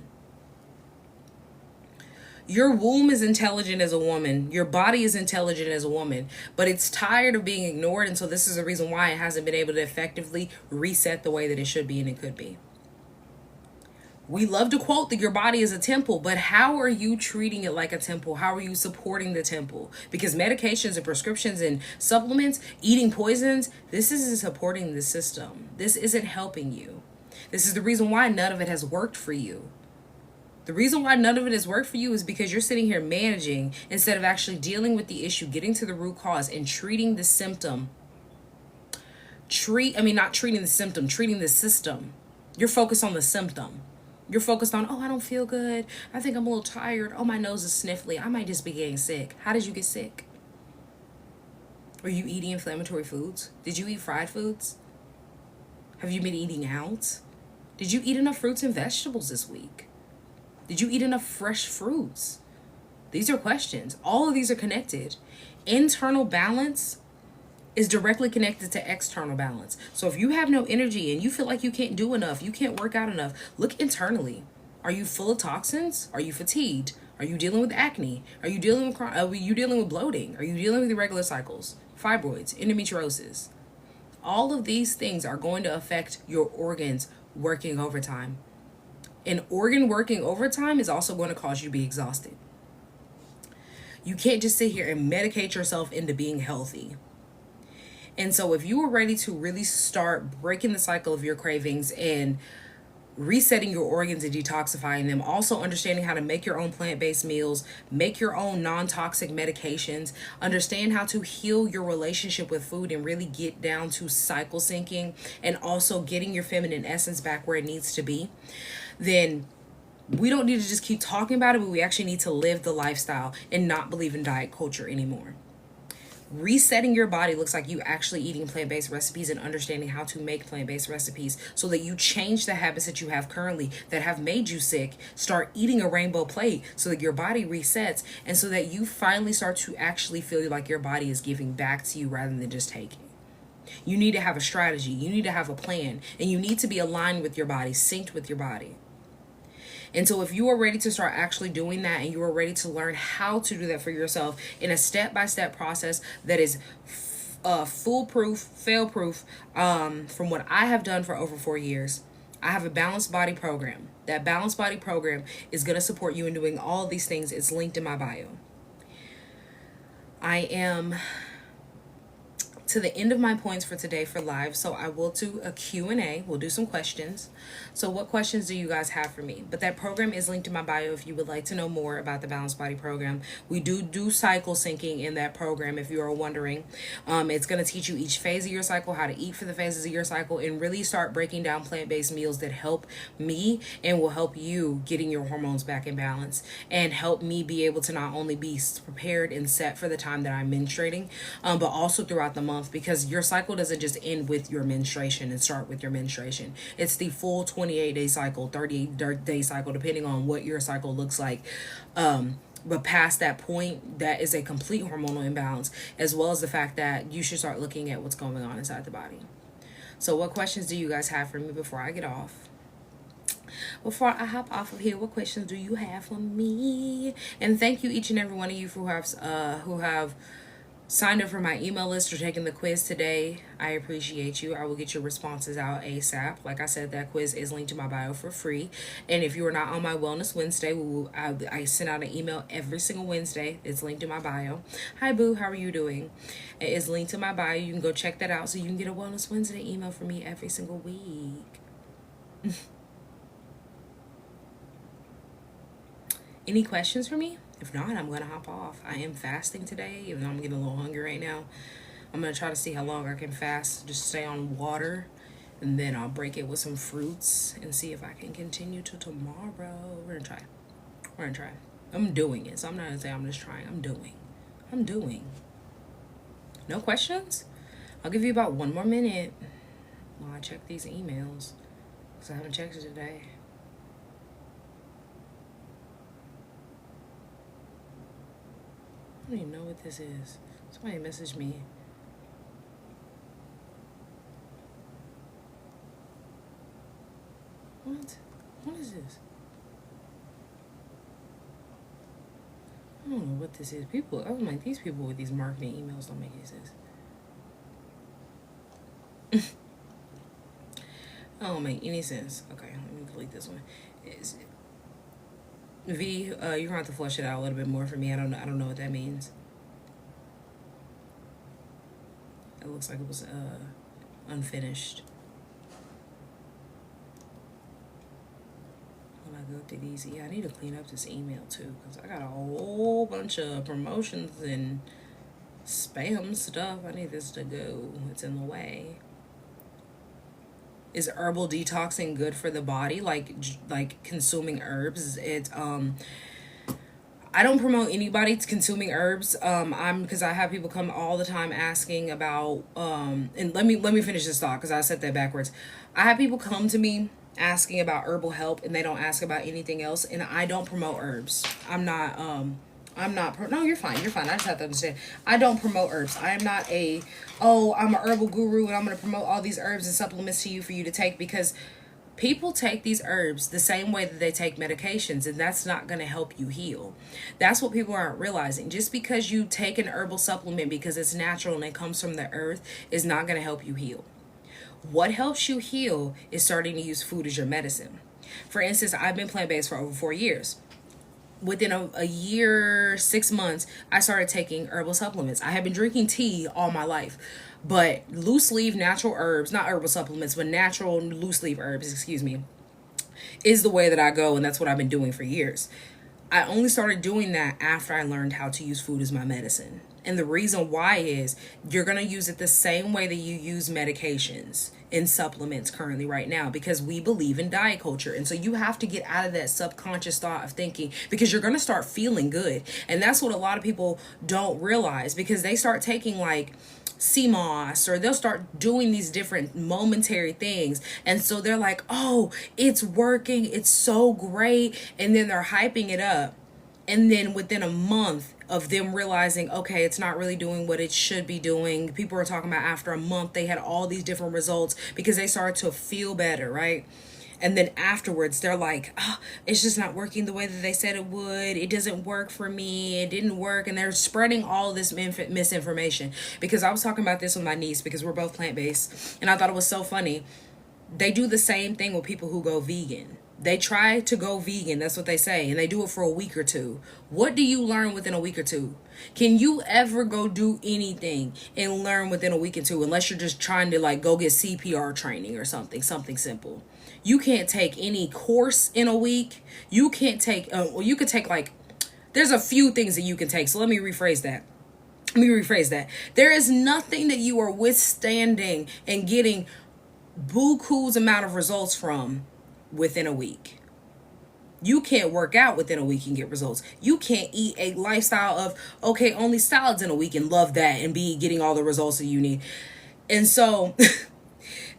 Your womb is intelligent as a woman. Your body is intelligent as a woman, but it's tired of being ignored. And so this is the reason why it hasn't been able to effectively reset the way that it should be and it could be. We love to quote that your body is a temple, but how are you treating it like a temple? How are you supporting the temple? Because medications and prescriptions and supplements, eating poisons, this isn't supporting the system. This isn't helping you. This is the reason why none of it has worked for you. The reason why none of it has worked for you is because you're sitting here managing instead of actually dealing with the issue, getting to the root cause and treating the symptom. Not treating the symptom, treating the system. You're focused on the symptom. You're focused on, oh, I don't feel good. I think I'm a little tired. Oh, my nose is sniffly. I might just be getting sick. How did you get sick? Are you eating inflammatory foods? Did you eat fried foods? Have you been eating out? Did you eat enough fruits and vegetables this week? Did you eat enough fresh fruits? These are questions. All of these are connected. Internal balance is directly connected to external balance. So if you have no energy and you feel like you can't do enough, you can't work out enough, look internally. Are you full of toxins? Are you fatigued? Are you dealing with acne? Are you dealing with bloating? Are you dealing with irregular cycles, fibroids, endometriosis? All of these things are going to affect your organs working overtime. An organ working overtime is also going to cause you to be exhausted. You can't just sit here and medicate yourself into being healthy. And so if you are ready to really start breaking the cycle of your cravings and resetting your organs and detoxifying them, also understanding how to make your own plant-based meals, make your own non-toxic medications, understand how to heal your relationship with food and really get down to cycle syncing and also getting your feminine essence back where it needs to be, then we don't need to just keep talking about it, but we actually need to live the lifestyle and not believe in diet culture anymore. Resetting your body looks like you actually eating plant-based recipes and understanding how to make plant-based recipes so that you change the habits that you have currently that have made you sick. Start eating a rainbow plate so that your body resets and so that you finally start to actually feel like your body is giving back to you rather than just taking. You need to have a strategy. You need to have a plan, and you need to be aligned with your body, synced with your body. And so if you are ready to start actually doing that and you are ready to learn how to do that for yourself in a step-by-step process that is foolproof, fail-proof, from what I have done for over 4 years, I have a balanced body program. That balanced body program is going to support you in doing all these things. It's linked in my bio. I am to the end of my points for today for live, so I will do a Q&A. We'll do some questions. So what questions do you guys have for me? But that program is linked in my bio if you would like to know more about the Balanced Body program. We do cycle syncing in that program if you are wondering. It's going to teach you each phase of your cycle, how to eat for the phases of your cycle, and really start breaking down plant-based meals that help me and will help you getting your hormones back in balance and help me be able to not only be prepared and set for the time that I'm menstruating, but also throughout the month, because your cycle doesn't just end with your menstruation and start with your menstruation. It's the full 28-day cycle, 38-day cycle, depending on what your cycle looks like. But past that point, that is a complete hormonal imbalance, as well as the fact that you should start looking at what's going on inside the body. So what questions do you guys have for me before I get off? Before I hop off of here, what questions do you have for me? And thank you each and every one of you who have signed up for my email list or taking the quiz today, I appreciate you. I will get your responses out ASAP. Like I said, that quiz is linked to my bio for free. And if you are not on my Wellness Wednesday, I send out an email every single Wednesday. It's linked in my bio. Hi, boo. How are you doing? It is linked to my bio. You can go check that out so you can get a Wellness Wednesday email from me every single week. Any questions for me? If not, I'm going to hop off. I am fasting today, even though I'm getting a little hungry right now. I'm going to try to see how long I can fast, just stay on water, and then I'll break it with some fruits and see if I can continue till tomorrow. We're going to try. We're going to try. I'm doing it, so I'm not going to say I'm just trying. I'm doing. No questions? I'll give you about 1 more minute while I check these emails, because I haven't checked it today. I don't even know what this is. Somebody messaged me. What? What is this? I don't know what this is. I'm like, these people with these marketing emails don't make any sense. I don't make any sense. Okay, let me delete this one. V, you're gonna have to flush it out a little bit more for me. I don't know what that means. It looks like it was unfinished. When I go through these, I need to clean up this email too, because I got a whole bunch of promotions and spam stuff. I need this to go. It's in the way. Is herbal detoxing good for the body? Like consuming herbs? I don't promote anybody to consuming herbs. Because I have people come all the time asking about and let me finish this thought because I said that backwards. I have people come to me asking about herbal help and they don't ask about anything else, and I don't promote herbs. No, you're fine. I just have to understand. I don't promote herbs. I am not I'm a herbal guru and I'm going to promote all these herbs and supplements to you for you to take, because people take these herbs the same way that they take medications, and that's not going to help you heal. That's what people aren't realizing. Just because you take an herbal supplement because it's natural and it comes from the earth is not going to help you heal. What helps you heal is starting to use food as your medicine. For instance, I've been plant-based for over 4 years. Within a year, 6 months, I started taking herbal supplements. I have been drinking tea all my life, but loose leaf natural herbs, not herbal supplements, but natural loose leaf herbs, is the way that I go, and that's what I've been doing for years. I only started doing that after I learned how to use food as my medicine. And the reason why is you're going to use it the same way that you use medications in supplements currently right now, because we believe in diet culture. And so you have to get out of that subconscious thought of thinking, because you're going to start feeling good. And that's what a lot of people don't realize, because they start taking like sea moss, or they'll start doing these different momentary things, and so they're like, oh, it's working, it's so great, and then they're hyping it up, and then within a month of them realizing, okay, it's not really doing what it should be doing, people are talking about after a month they had all these different results because they started to feel better, right? And then afterwards, they're like, oh, it's just not working the way that they said it would. It doesn't work for me. It didn't work. And they're spreading all this misinformation. Because I was talking about this with my niece, because we're both plant-based. And I thought it was so funny. They do the same thing with people who go vegan. They try to go vegan. That's what they say. And they do it for a week or two. What do you learn within a week or two? Can you ever go do anything and learn within a week or two, unless you're just trying to like go get CPR training or something simple? You can't take any course in a week. You can't take, you could take like, there's a few things that you can take. So let me rephrase that. There is nothing that you are withstanding and getting buku's amount of results from within a week. You can't work out within a week and get results. You can't eat a lifestyle of, okay, only salads in a week and love that and be getting all the results that you need. And so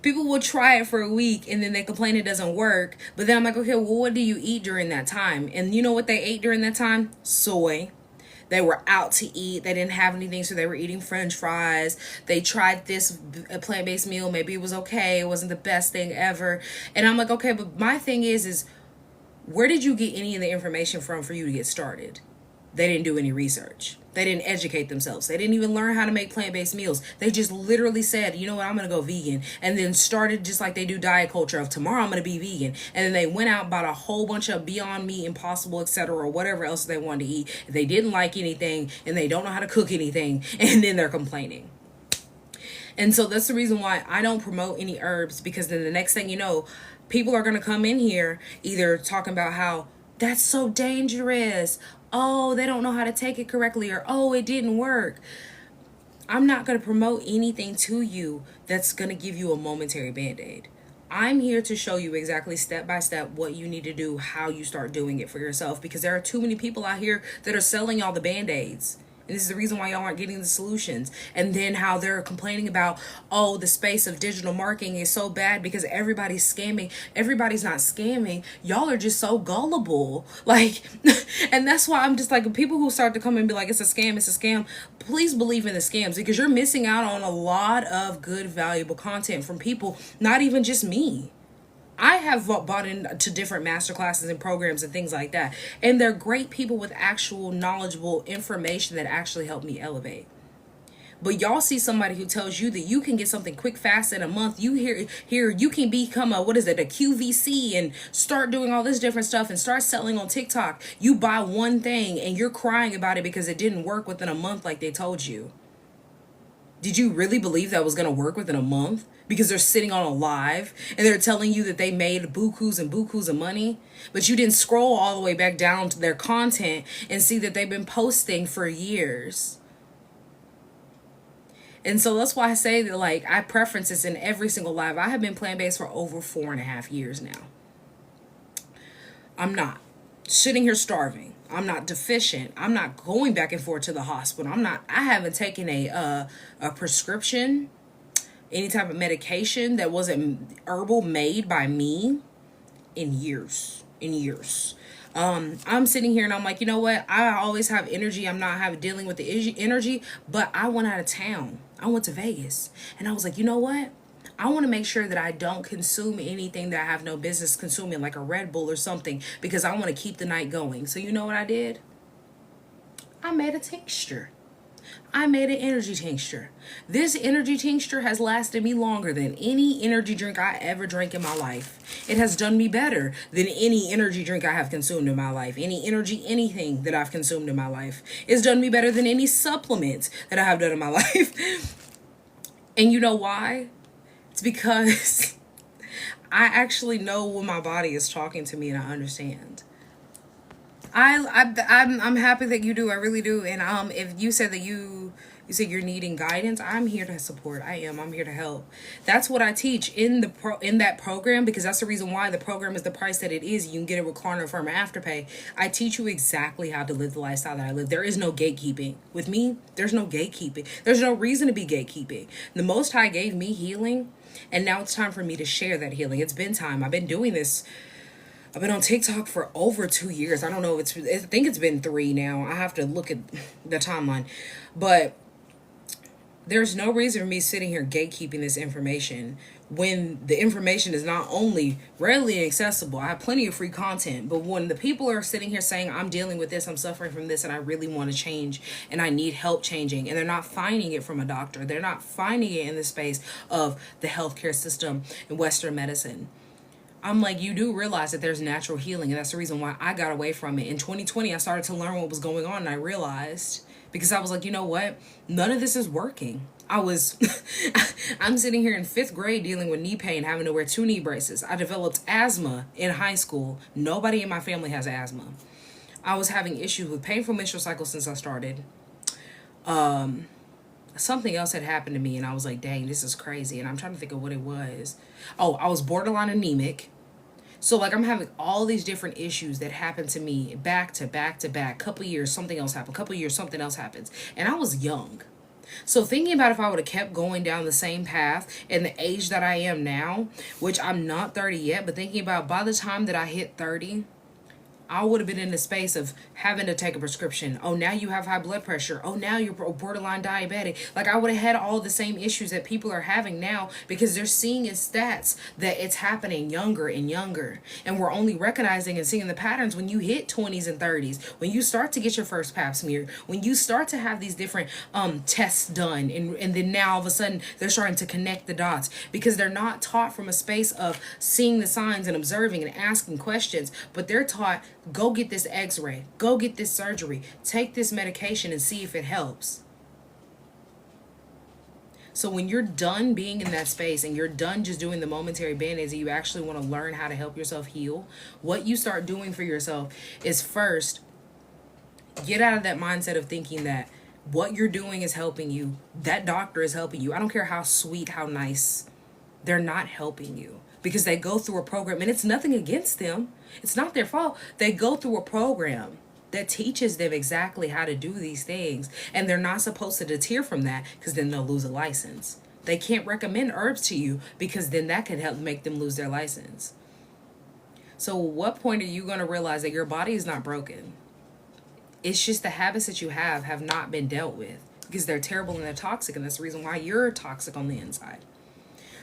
people will try it for a week and then they complain it doesn't work. But then I'm like, okay, well, what do you eat during that time? And you know what they ate during that time? Soy. They were out to eat. They didn't have anything, so they were eating French fries. They tried this plant-based meal. Maybe it was okay. It wasn't the best thing ever. And I'm like, okay, but my thing is where did you get any of the information from for you to get started? They didn't do any research. They didn't educate themselves. They didn't even learn how to make plant-based meals. They just literally said, you know what, I'm going to go vegan. And then started just like they do diet culture of tomorrow I'm going to be vegan. And then they went out and bought a whole bunch of Beyond Meat, Impossible, etc. or whatever else they wanted to eat. They didn't like anything and they don't know how to cook anything. And then they're complaining. And so that's the reason why I don't promote any herbs, because then the next thing you know, people are going to come in here either talking about how that's so dangerous. Oh, they don't know how to take it correctly, or oh, it didn't work. I'm not going to promote anything to you that's going to give you a momentary band-aid. I'm here to show you exactly step by step what you need to do, how you start doing it for yourself, because there are too many people out here that are selling y'all the band-aids. And this is the reason why y'all aren't getting the solutions. And then how they're complaining about, oh, the space of digital marketing is so bad because everybody's scamming. Everybody's not scamming. Y'all are just so gullible. Like, and that's why I'm just like, people who start to come and be like, it's a scam. Please believe in the scams, because you're missing out on a lot of good, valuable content from people, not even just me. I have bought into different masterclasses and programs and things like that. And they're great people with actual knowledgeable information that actually help me elevate. But y'all see somebody who tells you that you can get something quick, fast in a month. You hear you can become a QVC and start doing all this different stuff and start selling on TikTok. You buy one thing and you're crying about it because it didn't work within a month like they told you. Did you really believe that was going to work within a month? Because they're sitting on a live and they're telling you that they made bukus and bukus of money, but you didn't scroll all the way back down to their content and see that they've been posting for years. And so that's why I say that, like, I preference this in every single live. I have been plant-based for over 4.5 years now. I'm not sitting here starving. I'm not deficient. I'm not going back and forth to the hospital. I haven't taken a prescription, any type of medication that wasn't herbal made by me in years. I'm sitting here and I'm like, you know what? I always have energy. I'm not dealing with the energy, but I went out of town. I went to Vegas and I was like, you know what? I want to make sure that I don't consume anything that I have no business consuming, like a Red Bull or something, because I want to keep the night going. So you know what I did? I made a tincture. I made an energy tincture. This energy tincture has lasted me longer than any energy drink I ever drank in my life. It has done me better than any energy drink I have consumed in my life. Anything that I've consumed in my life. It's done me better than any supplements that I have done in my life. And you know why? It's because I actually know when my body is talking to me and I understand. I'm happy that you do. I really do. And if you said that you said you're needing guidance, I'm here to support. I'm here to help. That's what I teach in that program, because that's the reason why the program is the price that it is. You can get it with Klarna, Firma, Afterpay. I teach you exactly how to live the lifestyle that I live. There is no gatekeeping. With me, there's no gatekeeping. There's no reason to be gatekeeping. The Most High gave me healing, and now it's time for me to share that healing. It's been time. I've been doing this. I've been on TikTok for over 2 years. I don't know. I think it's been 3 now. I have to look at the timeline. But there's no reason for me sitting here gatekeeping this information when the information is not only readily accessible. I have plenty of free content. But when the people are sitting here saying, I'm dealing with this, I'm suffering from this, and I really want to change, and I need help changing, and they're not finding it from a doctor. They're not finding it in the space of the healthcare system and Western medicine. I'm like, you do realize that there's natural healing, and that's the reason why I got away from it. In 2020, I started to learn what was going on, and I realized, because I was like, you know what? None of this is working. I'm sitting here in 5th grade dealing with knee pain, having to wear 2 knee braces. I developed asthma in high school. Nobody in my family has asthma. I was having issues with painful menstrual cycles since I started. Something else had happened to me, and I was like, dang, this is crazy. And I'm trying to think of what it was. Oh, I was borderline anemic. So, like, I'm having all these different issues that happened to me back to back to back. Couple years, something else happened. Couple years, something else happens. And I was young. So thinking about if I would have kept going down the same path and the age that I am now, which I'm not 30 yet, but thinking about by the time that I hit 30, I would have been in the space of having to take a prescription. Oh, now you have high blood pressure. Oh, now you're borderline diabetic. Like, I would have had all the same issues that people are having now because they're seeing in stats that it's happening younger and younger. And we're only recognizing and seeing the patterns when you hit 20s and 30s, when you start to get your first pap smear, when you start to have these different tests done. And then now all of a sudden they're starting to connect the dots because they're not taught from a space of seeing the signs and observing and asking questions, but they're taught, go get this x-ray, go get this surgery, take this medication and see if it helps. So when you're done being in that space and you're done just doing the momentary band-aids and you actually want to learn how to help yourself heal, what you start doing for yourself is first get out of that mindset of thinking that what you're doing is helping you. That doctor is helping you. I don't care how sweet, how nice. They're not helping you because they go through a program, and it's nothing against them. It's not their fault. They go through a program that teaches them exactly how to do these things, and they're not supposed to deter from that because then they'll lose a license. They can't recommend herbs to you because then that can help make them lose their license. So at what point are you going to realize that your body is not broken? It's just the habits that you have not been dealt with because they're terrible and they're toxic, and that's the reason why you're toxic on the inside.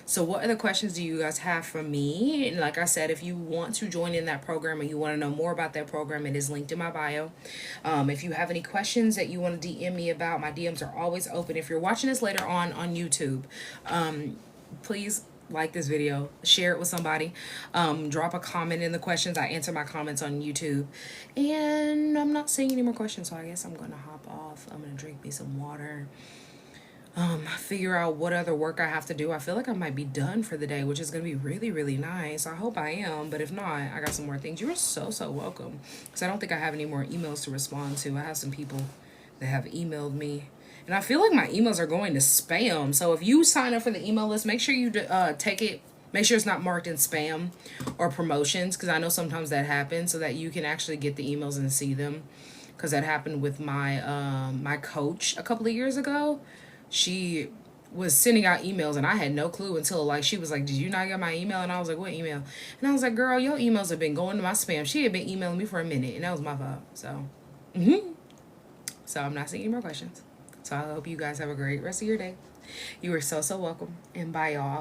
So what other questions do you guys have for me? And like I said, if you want to join in that program and you want to know more about that program, it is linked in my bio. If you have any questions that you want to DM me about, my DMs are always open. If you're watching this later on YouTube, please like this video, share it with somebody, drop a comment in the questions. I answer my comments on YouTube, and I'm not seeing any more questions, so I guess I'm gonna hop off. I'm gonna drink me some water, figure out what other work I have to do. I feel like I might be done for the day, which is gonna be really, really nice. I hope I am, but if not, I got some more things. You are so welcome, because I don't think I have any more emails to respond to. I have some people that have emailed me, and I feel like my emails are going to spam. So if you sign up for the email list, make sure you take it. Make sure it's not marked in spam or promotions, because I know sometimes that happens, so that you can actually get the emails and see them. Because that happened with my my coach a couple of years ago. She was sending out emails and I had no clue until like she was like, "Did you not get my email?" And I was like, "What email?" And I was like, "Girl, your emails have been going to my spam." She had been emailing me for a minute, and that was my fault. So so I'm not seeing any more questions. So I hope you guys have a great rest of your day. You are so welcome, and bye, y'all.